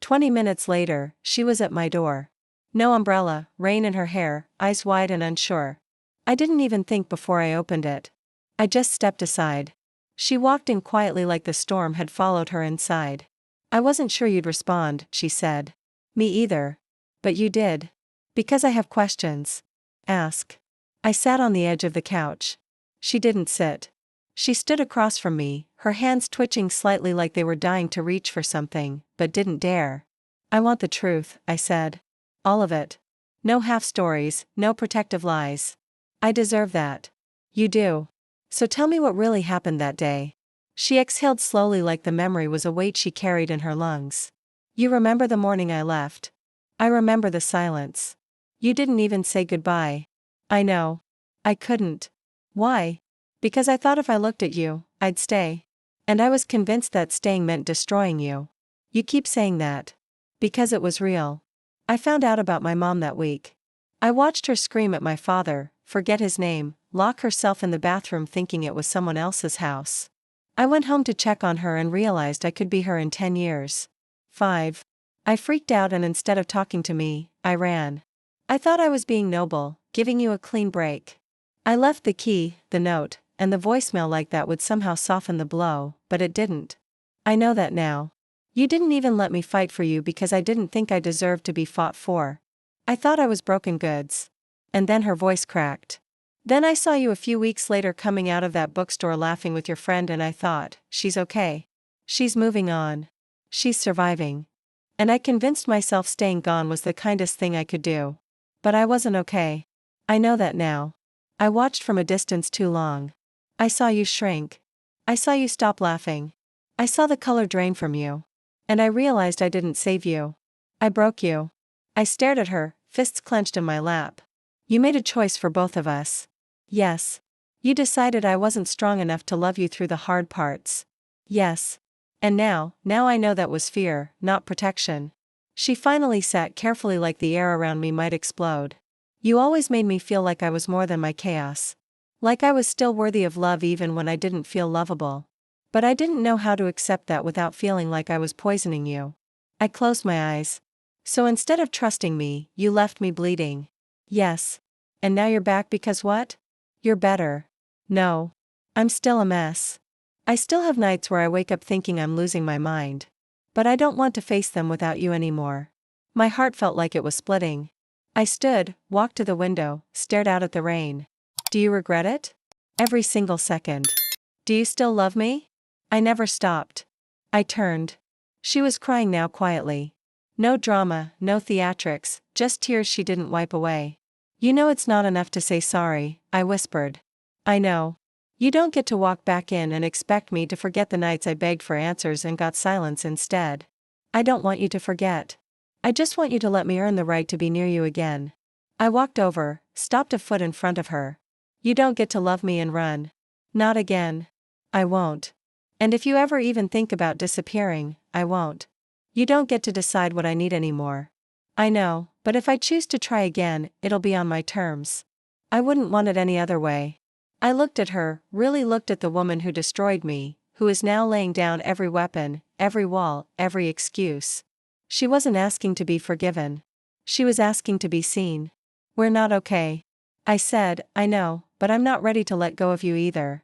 20 minutes later, she was at my door. No umbrella, rain in her hair, eyes wide and unsure. I didn't even think before I opened it. I just stepped aside. She walked in quietly like the storm had followed her inside. "I wasn't sure you'd respond," she said. "Me either. But you did. Because I have questions." "Ask." I sat on the edge of the couch. She didn't sit. She stood across from me, her hands twitching slightly like they were dying to reach for something, but didn't dare. "I want the truth," I said. "All of it. No half-stories, no protective lies. I deserve that." "You do. So tell me what really happened that day." She exhaled slowly like the memory was a weight she carried in her lungs. "You remember the morning I left?" "I remember the silence. You didn't even say goodbye." "I know. I couldn't." "Why?" "Because I thought if I looked at you, I'd stay. And I was convinced that staying meant destroying you." "You keep saying that." "Because it was real. I found out about my mom that week. I watched her scream at my father, forget his name, lock herself in the bathroom thinking it was someone else's house. I went home to check on her and realized I could be her in 10 years. 5. I freaked out and instead of talking to me, I ran. I thought I was being noble, giving you a clean break. I left the key, the note, and the voicemail like that would somehow soften the blow, but it didn't. I know that now. You didn't even let me fight for you because I didn't think I deserved to be fought for. I thought I was broken goods." And then her voice cracked. "Then I saw you a few weeks later coming out of that bookstore laughing with your friend and I thought, she's okay. She's moving on. She's surviving. And I convinced myself staying gone was the kindest thing I could do. But I wasn't okay. I know that now. I watched from a distance too long. I saw you shrink. I saw you stop laughing. I saw the color drain from you. And I realized I didn't save you. I broke you." I stared at her, fists clenched in my lap. "You made a choice for both of us." "Yes." "You decided I wasn't strong enough to love you through the hard parts." "Yes. And now I know that was fear, not protection." She finally sat carefully like the air around me might explode. "You always made me feel like I was more than my chaos. Like I was still worthy of love even when I didn't feel lovable. But I didn't know how to accept that without feeling like I was poisoning you." I closed my eyes. "So instead of trusting me, you left me bleeding." "Yes. And now you're back because what?" "You're better." "No. I'm still a mess. I still have nights where I wake up thinking I'm losing my mind. But I don't want to face them without you anymore." My heart felt like it was splitting. I stood, walked to the window, stared out at the rain. "Do you regret it?" "Every single second." "Do you still love me?" I never stopped. I turned. She was crying now quietly. No drama, no theatrics, just tears she didn't wipe away. "You know it's not enough to say sorry," I whispered. "I know. You don't get to walk back in and expect me to forget the nights I begged for answers and got silence instead. I don't want you to forget. I just want you to let me earn the right to be near you again." I walked over, stopped a foot in front of her. "You don't get to love me and run. Not again." "I won't. And if you ever even think about disappearing, I won't. You don't get to decide what I need anymore." "I know, but if I choose to try again, it'll be on my terms. I wouldn't want it any other way." I looked at her, really looked at the woman who destroyed me, who is now laying down every weapon, every wall, every excuse. She wasn't asking to be forgiven. She was asking to be seen. "We're not okay." I said, "I know, but I'm not ready to let go of you either."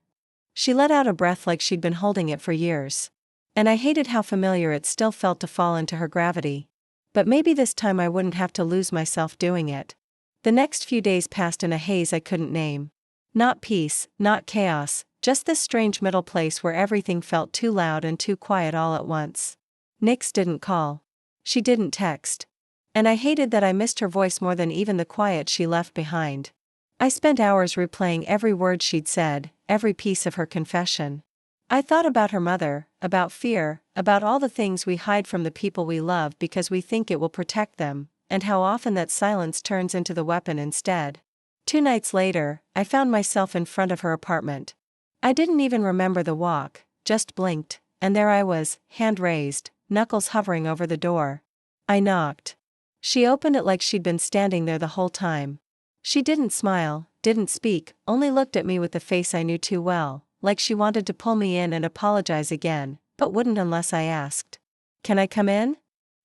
She let out a breath like she'd been holding it for years. And I hated how familiar it still felt to fall into her gravity. But maybe this time I wouldn't have to lose myself doing it. The next few days passed in a haze I couldn't name. Not peace, not chaos, just this strange middle place where everything felt too loud and too quiet all at once. Nix didn't call. She didn't text. And I hated that I missed her voice more than even the quiet she left behind. I spent hours replaying every word she'd said, every piece of her confession. I thought about her mother, about fear, about all the things we hide from the people we love because we think it will protect them, and how often that silence turns into the weapon instead. 2 nights later, I found myself in front of her apartment. I didn't even remember the walk, just blinked, and there I was, hand raised, knuckles hovering over the door. I knocked. She opened it like she'd been standing there the whole time. She didn't smile, didn't speak, only looked at me with the face I knew too well, like she wanted to pull me in and apologize again, but wouldn't unless I asked. "Can I come in?"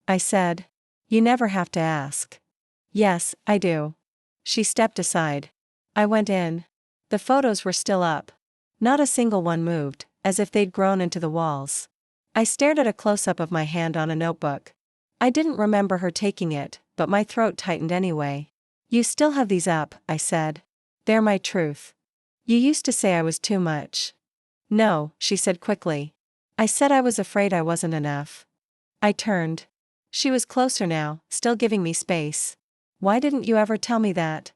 I said. "You never have to ask." "Yes, I do." She stepped aside. I went in. The photos were still up. Not a single one moved, as if they'd grown into the walls. I stared at a close-up of my hand on a notebook. I didn't remember her taking it, but my throat tightened anyway. "You still have these up," I said. "They're my truth. You used to say I was too much." "No," she said quickly. "I said I was afraid I wasn't enough." I turned. She was closer now, still giving me space. "Why didn't you ever tell me that?"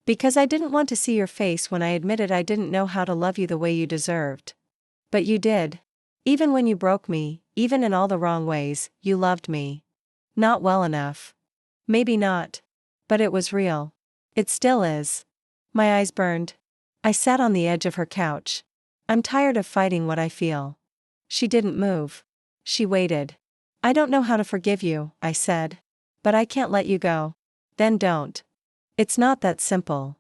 "Because I didn't want to see your face when I admitted I didn't know how to love you the way you deserved." "But you did. Even when you broke me, even in all the wrong ways, you loved me." "Not well enough." "Maybe not. But it was real. It still is." My eyes burned. I sat on the edge of her couch. "I'm tired of fighting what I feel." She didn't move. She waited. "I don't know how to forgive you," I said. "But I can't let you go." "Then don't." "It's not that simple."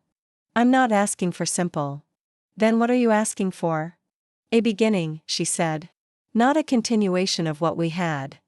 "I'm not asking for simple." "Then what are you asking for?" "A beginning," she said. "Not a continuation of what we had.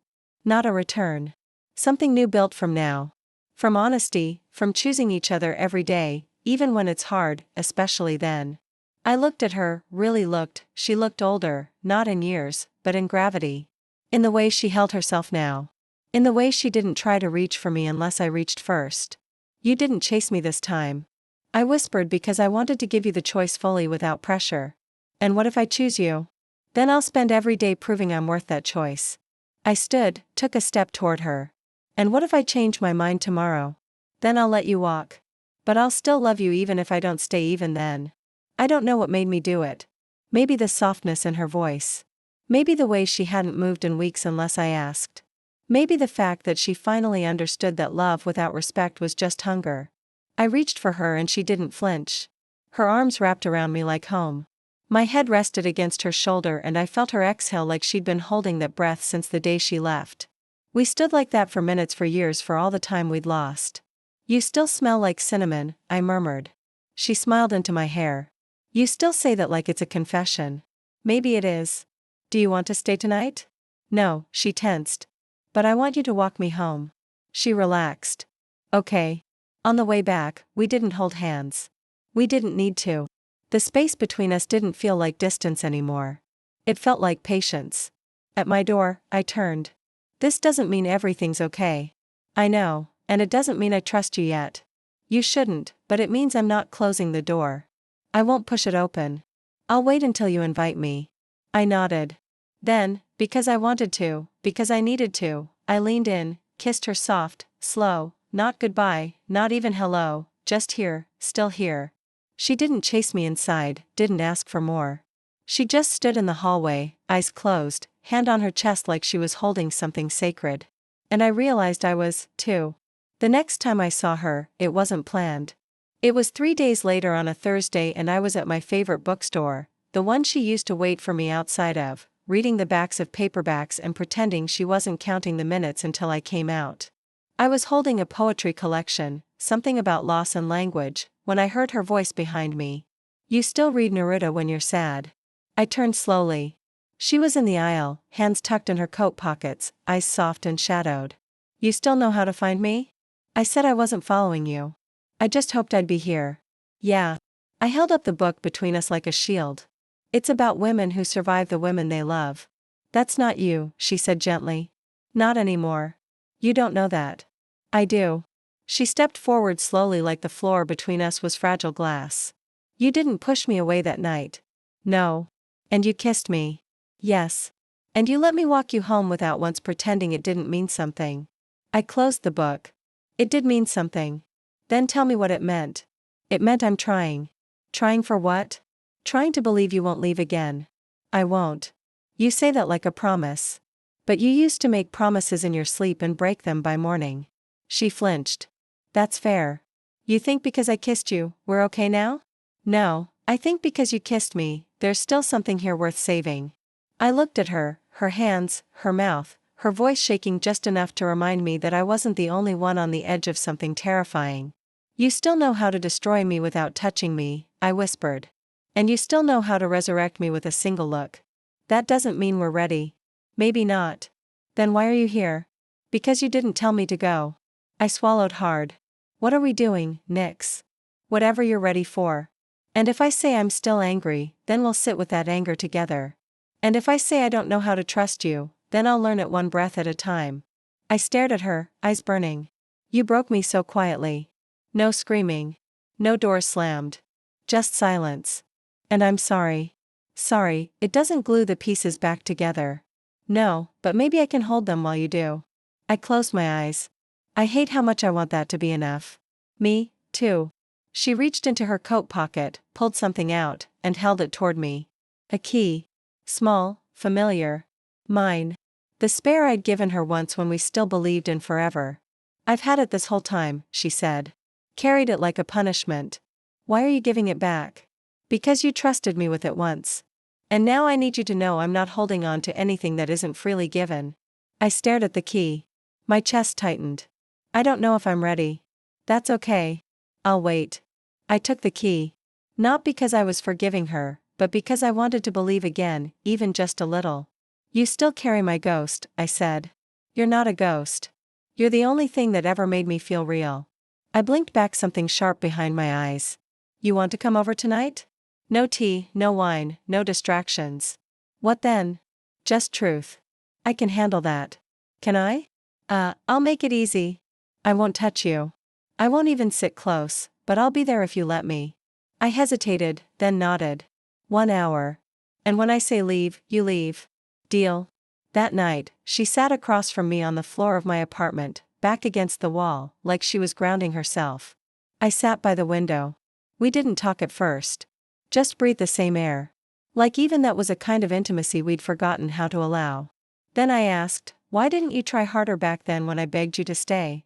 Not a return. Something new built from now. From honesty, from choosing each other every day, even when it's hard, especially then." I looked at her, really looked. She looked older, not in years, but in gravity. In the way she held herself now. In the way she didn't try to reach for me unless I reached first. "You didn't chase me this time." I whispered because I wanted to give you the choice fully without pressure. "And what if I choose you?" "Then I'll spend every day proving I'm worth that choice." I stood, took a step toward her. "And what if I change my mind tomorrow?" "Then I'll let you walk. But I'll still love you even if I don't stay even then." I don't know what made me do it. Maybe the softness in her voice. Maybe the way she hadn't moved in weeks unless I asked. Maybe the fact that she finally understood that love without respect was just hunger. I reached for her and she didn't flinch. Her arms wrapped around me like home. My head rested against her shoulder and I felt her exhale like she'd been holding that breath since the day she left. We stood like that for minutes, for years, for all the time we'd lost. "You still smell like cinnamon," I murmured. She smiled into my hair. "You still say that like it's a confession." "Maybe it is." "Do you want to stay tonight?" "No," she tensed. "But I want you to walk me home." She relaxed. "Okay." On the way back, we didn't hold hands. We didn't need to. The space between us didn't feel like distance anymore. It felt like patience. At my door, I turned. "This doesn't mean everything's okay." "I know, and it doesn't mean I trust you yet." "You shouldn't, but it means I'm not closing the door. I won't push it open. I'll wait until you invite me." I nodded. Then, because I wanted to, because I needed to, I leaned in, kissed her soft, slow, not goodbye, not even hello, just here, still here. She didn't chase me inside, didn't ask for more. She just stood in the hallway, eyes closed, hand on her chest like she was holding something sacred. And I realized I was, too. The next time I saw her, it wasn't planned. It was 3 days later on a Thursday and I was at my favorite bookstore, the one she used to wait for me outside of, reading the backs of paperbacks and pretending she wasn't counting the minutes until I came out. I was holding a poetry collection, something about loss and language, when I heard her voice behind me. "You still read Neruda when you're sad." I turned slowly. She was in the aisle, hands tucked in her coat pockets, eyes soft and shadowed. "You still know how to find me?" I said I wasn't following you. I just hoped I'd be here. "Yeah." I held up the book between us like a shield. "It's about women who survive the women they love." "That's not you," she said gently. "Not anymore. You don't know that." "I do." She stepped forward slowly like the floor between us was fragile glass. You didn't push me away that night. No. And you kissed me. Yes. And you let me walk you home without once pretending it didn't mean something. I closed the book. It did mean something. Then tell me what it meant. It meant I'm trying. Trying for what? Trying to believe you won't leave again. I won't. You say that like a promise. But you used to make promises in your sleep and break them by morning. She flinched. That's fair. You think because I kissed you, we're okay now? No, I think because you kissed me, there's still something here worth saving. I looked at her hands, her mouth, her voice shaking just enough to remind me that I wasn't the only one on the edge of something terrifying. You still know how to destroy me without touching me, I whispered. And you still know how to resurrect me with a single look. That doesn't mean we're ready. Maybe not. Then why are you here? Because you didn't tell me to go. I swallowed hard. What are we doing, Nix? Whatever you're ready for. And if I say I'm still angry, then we'll sit with that anger together. And if I say I don't know how to trust you, then I'll learn it one breath at a time. I stared at her, eyes burning. You broke me so quietly. No screaming. No doors slammed. Just silence. And I'm sorry. Sorry, it doesn't glue the pieces back together. No, but maybe I can hold them while you do. I closed my eyes. I hate how much I want that to be enough. Me, too. She reached into her coat pocket, pulled something out, and held it toward me. A key. Small, familiar. Mine. The spare I'd given her once when we still believed in forever. I've had it this whole time, she said. Carried it like a punishment. Why are you giving it back? Because you trusted me with it once. And now I need you to know I'm not holding on to anything that isn't freely given. I stared at the key. My chest tightened. I don't know if I'm ready. That's okay. I'll wait. I took the key. Not because I was forgiving her, but because I wanted to believe again, even just a little. You still carry my ghost, I said. You're not a ghost. You're the only thing that ever made me feel real. I blinked back something sharp behind my eyes. You want to come over tonight? No tea, no wine, no distractions. What then? Just truth. I can handle that. Can I? I'll make it easy. I won't touch you. I won't even sit close, but I'll be there if you let me. I hesitated, then nodded. 1 hour. And when I say leave, you leave. Deal? That night, she sat across from me on the floor of my apartment, back against the wall, like she was grounding herself. I sat by the window. We didn't talk at first. Just breathed the same air. Like even that was a kind of intimacy we'd forgotten how to allow. Then I asked, why didn't you try harder back then when I begged you to stay?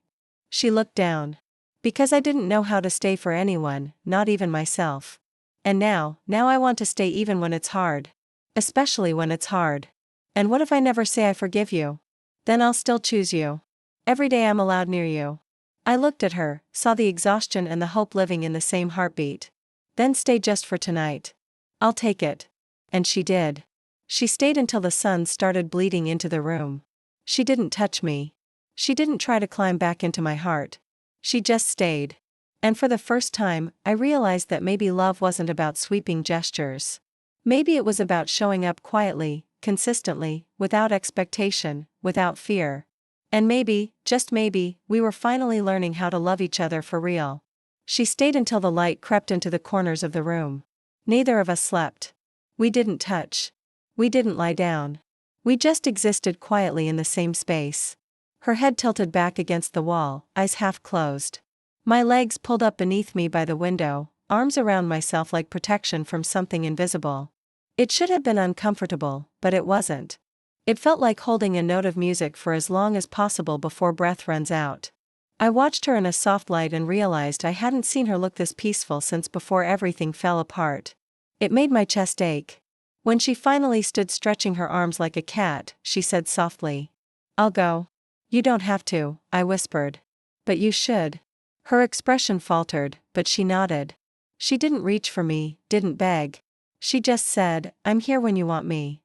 She looked down. Because I didn't know how to stay for anyone, not even myself. And now I want to stay even when it's hard. Especially when it's hard. And what if I never say I forgive you? Then I'll still choose you. Every day I'm allowed near you. I looked at her, saw the exhaustion and the hope living in the same heartbeat. Then stay just for tonight. I'll take it. And she did. She stayed until the sun started bleeding into the room. She didn't touch me. She didn't try to climb back into my heart. She just stayed. And for the first time, I realized that maybe love wasn't about sweeping gestures. Maybe it was about showing up quietly, consistently, without expectation, without fear. And maybe, just maybe, we were finally learning how to love each other for real. She stayed until the light crept into the corners of the room. Neither of us slept. We didn't touch. We didn't lie down. We just existed quietly in the same space. Her head tilted back against the wall, eyes half closed. My legs pulled up beneath me by the window, arms around myself like protection from something invisible. It should have been uncomfortable, but it wasn't. It felt like holding a note of music for as long as possible before breath runs out. I watched her in a soft light and realized I hadn't seen her look this peaceful since before everything fell apart. It made my chest ache. When she finally stood stretching her arms like a cat, she said softly, I'll go. You don't have to, I whispered. But you should. Her expression faltered, but she nodded. She didn't reach for me, didn't beg. She just said, I'm here when you want me.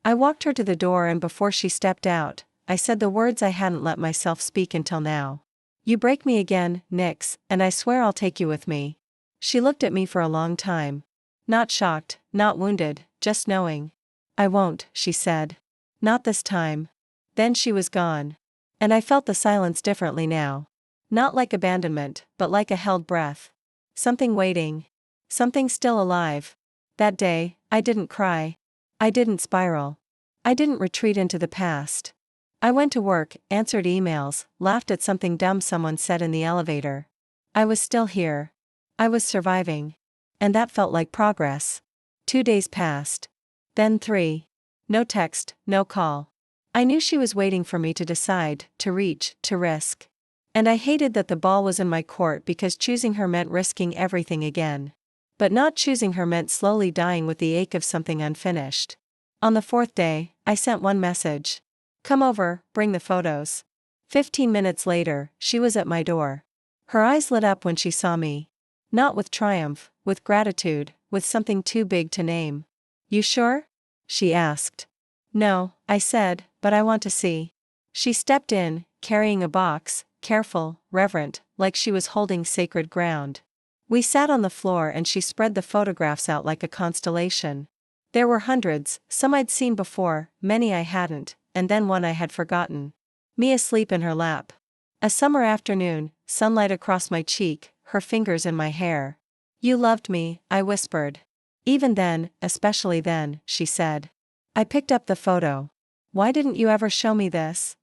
I walked her to the door and before she stepped out, I said the words I hadn't let myself speak until now. You break me again, Nix, and I swear I'll take you with me. She looked at me for a long time. Not shocked, not wounded, just knowing. I won't, she said. Not this time. Then she was gone. And I felt the silence differently now. Not like abandonment, but like a held breath. Something waiting. Something still alive. That day, I didn't cry. I didn't spiral. I didn't retreat into the past. I went to work, answered emails, laughed at something dumb someone said in the elevator. I was still here. I was surviving. And that felt like progress. 2 days passed. Then 3. No text, no call. I knew she was waiting for me to decide, to reach, to risk. And I hated that the ball was in my court because choosing her meant risking everything again. But not choosing her meant slowly dying with the ache of something unfinished. On the 4th day, I sent one message. Come over, bring the photos. 15 minutes later, she was at my door. Her eyes lit up when she saw me. Not with triumph, with gratitude, with something too big to name. You sure? She asked. No, I said, but I want to see. She stepped in, carrying a box, careful, reverent, like she was holding sacred ground. We sat on the floor and she spread the photographs out like a constellation. There were hundreds, some I'd seen before, many I hadn't, and then one I had forgotten. Me asleep in her lap. A summer afternoon, sunlight across my cheek, her fingers in my hair. You loved me, I whispered. Even then, especially then, she said. I picked up the photo. Why didn't you ever show me this?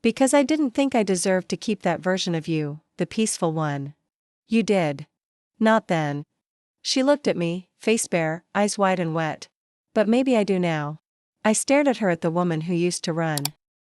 Because I didn't think I deserved to keep that version of you, the peaceful one. You did. Not then. She looked at me, face bare, eyes wide and wet. But maybe I do now. I stared at her, at the woman who used to run.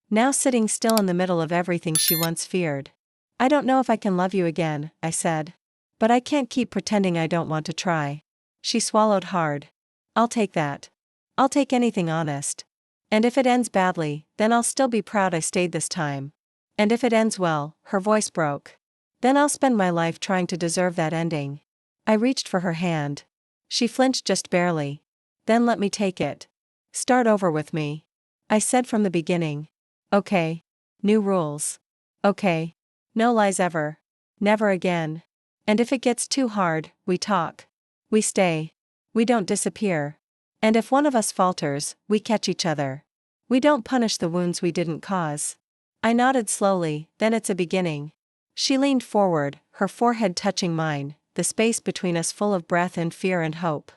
Now sitting still in the middle of everything she once feared. I don't know if I can love you again, I said. But I can't keep pretending I don't want to try. She swallowed hard. I'll take that. I'll take anything honest. And if it ends badly, then I'll still be proud I stayed this time. And if it ends well, her voice broke. Then I'll spend my life trying to deserve that ending. I reached for her hand. She flinched just barely. Then let me take it. Start over with me. I said from the beginning. Okay. New rules. Okay. No lies ever. Never again. And if it gets too hard, we talk. We stay. We don't disappear. And if one of us falters, we catch each other. We don't punish the wounds we didn't cause. I nodded slowly, then it's a beginning. She leaned forward, her forehead touching mine, the space between us full of breath and fear and hope.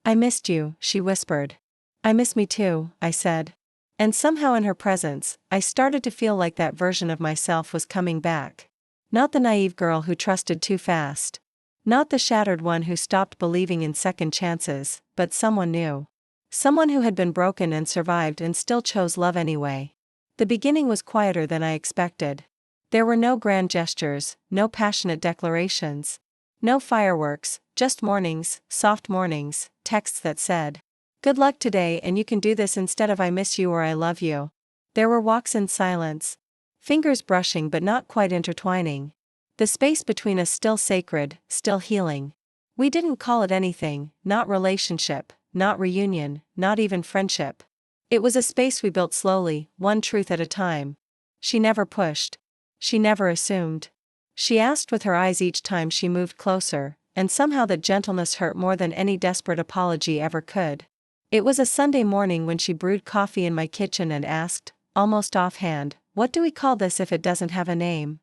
I missed you, she whispered. I miss me too, I said. And somehow in her presence, I started to feel like that version of myself was coming back. Not the naive girl who trusted too fast. Not the shattered one who stopped believing in second chances, but someone new. Someone who had been broken and survived and still chose love anyway. The beginning was quieter than I expected. There were no grand gestures, no passionate declarations. No fireworks, just mornings, soft mornings, texts that said, "Good luck today and you can do this," instead of "I miss you" or "I love you." There were walks in silence. Fingers brushing but not quite intertwining. The space between us still sacred, still healing. We didn't call it anything, not relationship, not reunion, not even friendship. It was a space we built slowly, one truth at a time. She never pushed. She never assumed. She asked with her eyes each time she moved closer, and somehow that gentleness hurt more than any desperate apology ever could. It was a Sunday morning when she brewed coffee in my kitchen and asked, almost offhand, "What do we call this if it doesn't have a name?"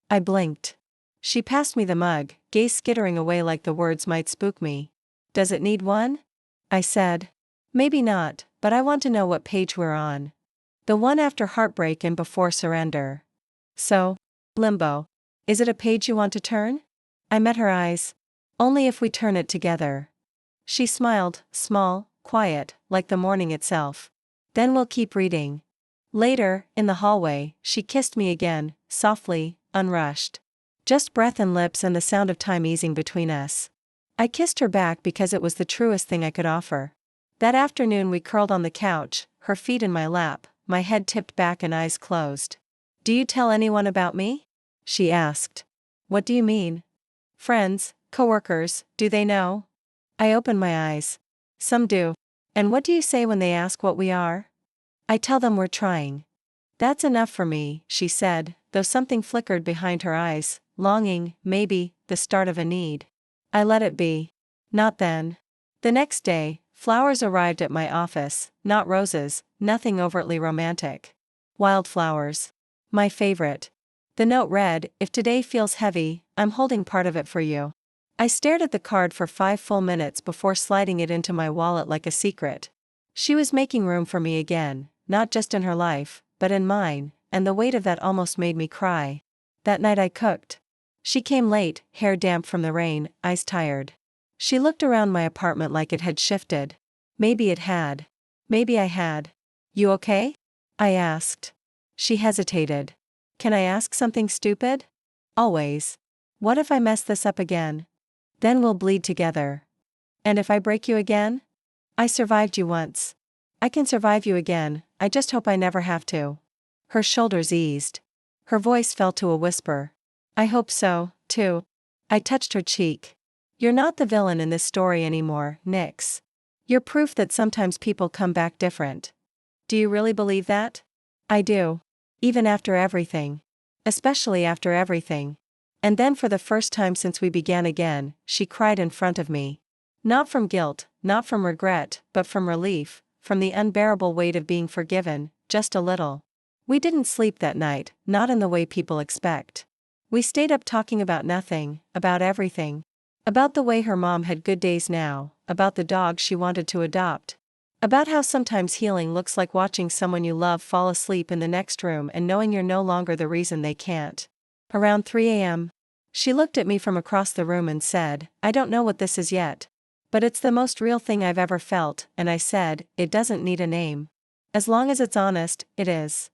I blinked. She passed me the mug, gaze skittering away like the words might spook me. "Does it need one?" I said. "Maybe not, but I want to know what page we're on." "The one after heartbreak and before surrender." "So? Limbo. Is it a page you want to turn?" I met her eyes. "Only if we turn it together." She smiled, small, quiet, like the morning itself. "Then we'll keep reading." Later, in the hallway, she kissed me again, softly, unrushed. Just breath and lips and the sound of time easing between us. I kissed her back because it was the truest thing I could offer. That afternoon we curled on the couch, her feet in my lap, my head tipped back and eyes closed. "Do you tell anyone about me?" she asked. "What do you mean?" "Friends, coworkers, do they know?" I opened my eyes. "Some do." "And what do you say when they ask what we are?" "I tell them we're trying." "That's enough for me," she said, though something flickered behind her eyes, longing, maybe, the start of a need. I let it be. Not then. The next day, flowers arrived at my office, not roses, nothing overtly romantic. Wildflowers. My favorite. The note read, "If today feels heavy, I'm holding part of it for you." I stared at the card for 5 full minutes before sliding it into my wallet like a secret. She was making room for me again, not just in her life, but in mine, and the weight of that almost made me cry. That night I cooked. She came late, hair damp from the rain, eyes tired. She looked around my apartment like it had shifted. Maybe it had. Maybe I had. "You okay?" I asked. She hesitated. "Can I ask something stupid?" "Always." "What if I mess this up again?" "Then we'll bleed together." "And if I break you again?" "I survived you once. I can survive you again, I just hope I never have to." Her shoulders eased. Her voice fell to a whisper. "I hope so, too." I touched her cheek. "You're not the villain in this story anymore, Nix. You're proof that sometimes people come back different." "Do you really believe that?" "I do. Even after everything. Especially after everything." And then for the first time since we began again, she cried in front of me. Not from guilt, not from regret, but from relief, from the unbearable weight of being forgiven, just a little. We didn't sleep that night, not in the way people expect. We stayed up talking about nothing, about everything. About the way her mom had good days now, about the dog she wanted to adopt. About how sometimes healing looks like watching someone you love fall asleep in the next room and knowing you're no longer the reason they can't. Around 3 a.m., she looked at me from across the room and said, "I don't know what this is yet. But it's the most real thing I've ever felt," and I said, "It doesn't need a name. As long as it's honest, it is.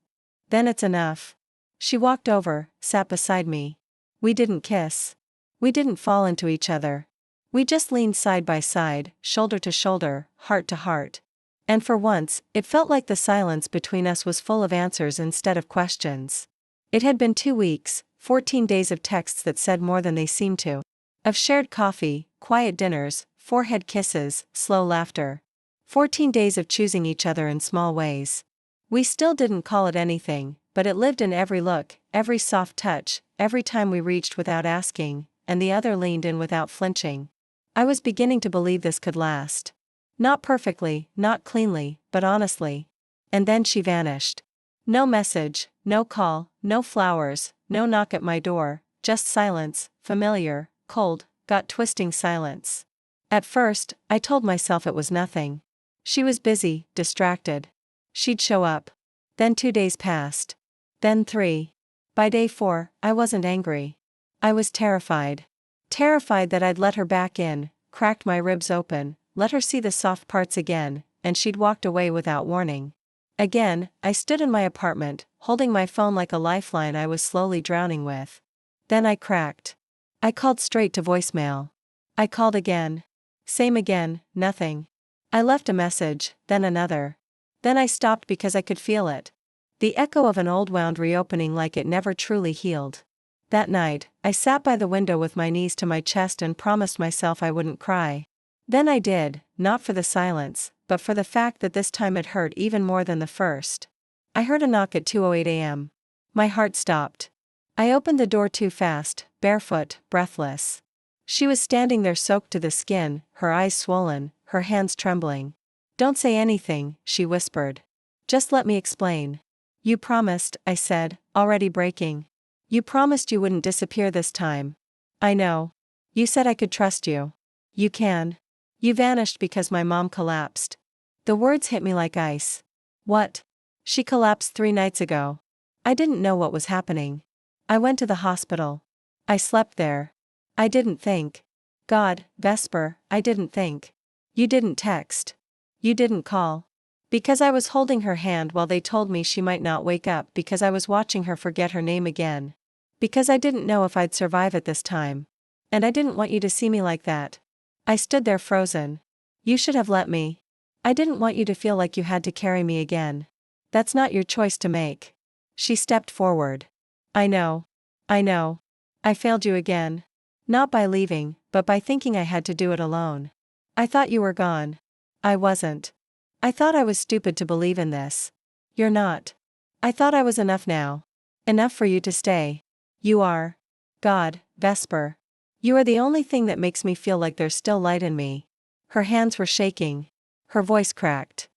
Then it's enough." She walked over, sat beside me. We didn't kiss. We didn't fall into each other. We just leaned side by side, shoulder to shoulder, heart to heart. And for once, it felt like the silence between us was full of answers instead of questions. It had been 2 weeks, 14 days of texts that said more than they seemed to. Of shared coffee, quiet dinners, forehead kisses, slow laughter. 14 days of choosing each other in small ways. We still didn't call it anything, but it lived in every look, every soft touch, every time we reached without asking, and the other leaned in without flinching. I was beginning to believe this could last. Not perfectly, not cleanly, but honestly. And then she vanished. No message, no call, no flowers, no knock at my door, just silence, familiar, cold, gut-twisting silence. At first, I told myself it was nothing. She was busy, distracted. She'd show up. Then 2 days passed. Then 3. By day 4, I wasn't angry. I was terrified. Terrified that I'd let her back in, cracked my ribs open, let her see the soft parts again, and she'd walked away without warning. Again, I stood in my apartment, holding my phone like a lifeline I was slowly drowning with. Then I cracked. I called straight to voicemail. I called again. Same again, nothing. I left a message, then another. Then I stopped because I could feel it. The echo of an old wound reopening like it never truly healed. That night, I sat by the window with my knees to my chest and promised myself I wouldn't cry. Then I did, not for the silence, but for the fact that this time it hurt even more than the first. I heard a knock at 2:08 a.m. My heart stopped. I opened the door too fast, barefoot, breathless. She was standing there soaked to the skin, her eyes swollen, her hands trembling. "Don't say anything," she whispered. "Just let me explain." "You promised," I said, already breaking. "You promised you wouldn't disappear this time." "I know. You said I could trust you." "You can. You vanished because my mom collapsed." The words hit me like ice. "What?" "She collapsed 3 nights ago." I didn't know what was happening. I went to the hospital. I slept there. I didn't think. God, Vesper, I didn't think. You didn't text. You didn't call. Because I was holding her hand while they told me she might not wake up, because I was watching her forget her name again. Because I didn't know if I'd survive it this time. And I didn't want you to see me like that. I stood there frozen. You should have let me. I didn't want you to feel like you had to carry me again. That's not your choice to make. She stepped forward. I know. I know. I failed you again. Not by leaving, but by thinking I had to do it alone. I thought you were gone. I wasn't. I thought I was stupid to believe in this. You're not. I thought I was enough now. Enough for you to stay. You are. God, Vesper. You are the only thing that makes me feel like there's still light in me. Her hands were shaking. Her voice cracked.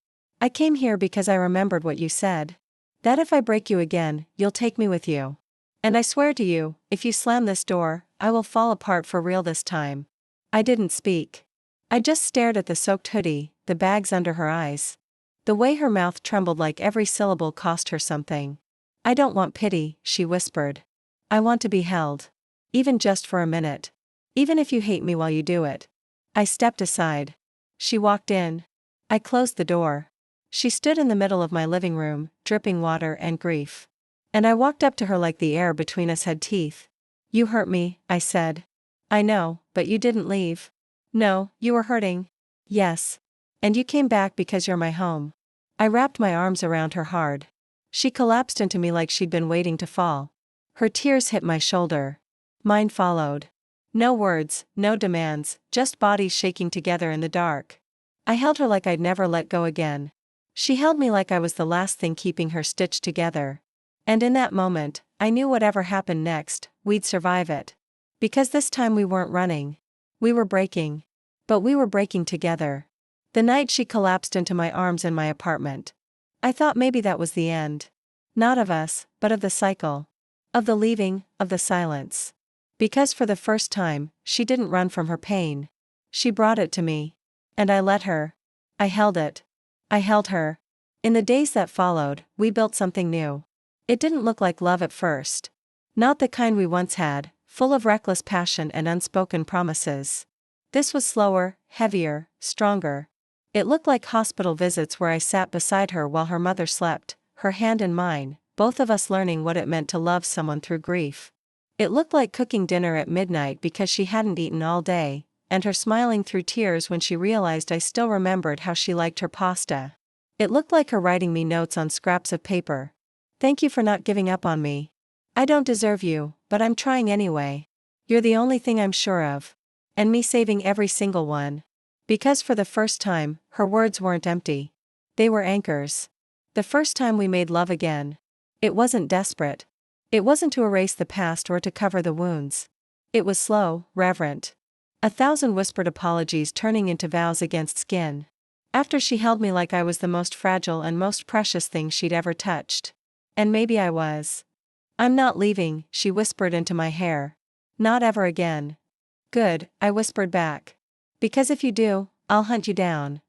I came here because I remembered what you said. That if I break you again, you'll take me with you. And I swear to you, if you slam this door, I will fall apart for real this time. I didn't speak. I just stared at the soaked hoodie, the bags under her eyes. The way her mouth trembled like every syllable cost her something. I don't want pity, she whispered. I want to be held. Even just for a minute. Even if you hate me while you do it. I stepped aside. She walked in. I closed the door. She stood in the middle of my living room, dripping water and grief. And I walked up to her like the air between us had teeth. You hurt me, I said. I know, but you didn't leave. No, you were hurting. Yes. And you came back because you're my home. I wrapped my arms around her hard. She collapsed into me like she'd been waiting to fall. Her tears hit my shoulder. Mine followed. No words, no demands, just bodies shaking together in the dark. I held her like I'd never let go again. She held me like I was the last thing keeping her stitched together. And in that moment, I knew whatever happened next, we'd survive it. Because this time we weren't running. We were breaking. But we were breaking together. The night she collapsed into my arms in my apartment. I thought maybe that was the end. Not of us, but of the cycle. Of the leaving, of the silence. Because for the first time, she didn't run from her pain. She brought it to me. And I let her. I held it. I held her. In the days that followed, we built something new. It didn't look like love at first. Not the kind we once had, full of reckless passion and unspoken promises. This was slower, heavier, stronger. It looked like hospital visits where I sat beside her while her mother slept, her hand in mine, both of us learning what it meant to love someone through grief. It looked like cooking dinner at midnight because she hadn't eaten all day, and her smiling through tears when she realized I still remembered how she liked her pasta. It looked like her writing me notes on scraps of paper. Thank you for not giving up on me. I don't deserve you, but I'm trying anyway. You're the only thing I'm sure of. And me saving every single one. Because for the first time, her words weren't empty. They were anchors. The first time we made love again. It wasn't desperate. It wasn't to erase the past or to cover the wounds. It was slow, reverent. 1,000 whispered apologies turning into vows against skin. After she held me like I was the most fragile and most precious thing she'd ever touched. And maybe I was. I'm not leaving, she whispered into my hair. Not ever again. Good, I whispered back. Because if you do, I'll hunt you down.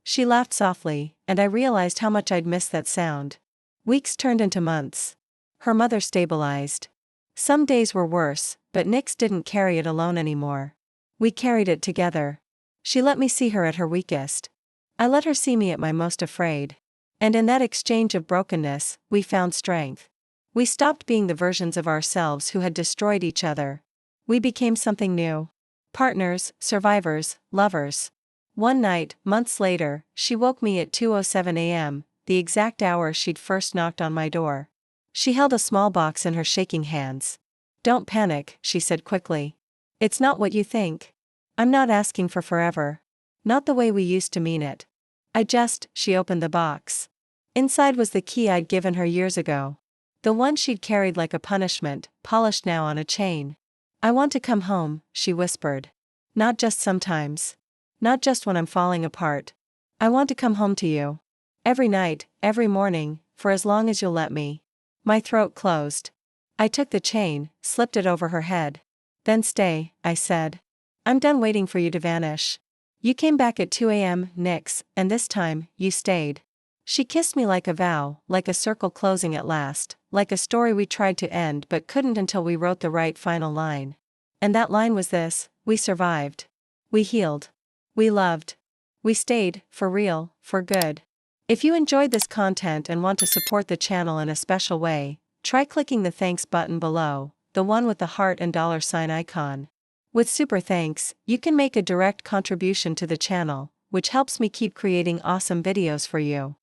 She laughed softly, and I realized how much I'd missed that sound. Weeks turned into months. Her mother stabilized. Some days were worse, but Nyx didn't carry it alone anymore. We carried it together. She let me see her at her weakest. I let her see me at my most afraid. And in that exchange of brokenness, we found strength. We stopped being the versions of ourselves who had destroyed each other. We became something new. Partners, survivors, lovers. One night, months later, she woke me at 2:07 a.m., the exact hour she'd first knocked on my door. She held a small box in her shaking hands. Don't panic, she said quickly. It's not what you think. I'm not asking for forever. Not the way we used to mean it. She opened the box. Inside was the key I'd given her years ago. The one she'd carried like a punishment, polished now on a chain. I want to come home, she whispered. Not just sometimes. Not just when I'm falling apart. I want to come home to you. Every night, every morning, for as long as you'll let me. My throat closed. I took the chain, slipped it over her head. Then stay, I said. I'm done waiting for you to vanish. You came back at 2 a.m., Nyx, and this time, you stayed. She kissed me like a vow, like a circle closing at last, like a story we tried to end but couldn't until we wrote the right final line. And that line was this: we survived. We healed. We loved. We stayed, for real, for good. If you enjoyed this content and want to support the channel in a special way, try clicking the thanks button below, the one with the heart and $sign icon. With super thanks, you can make a direct contribution to the channel, which helps me keep creating awesome videos for you.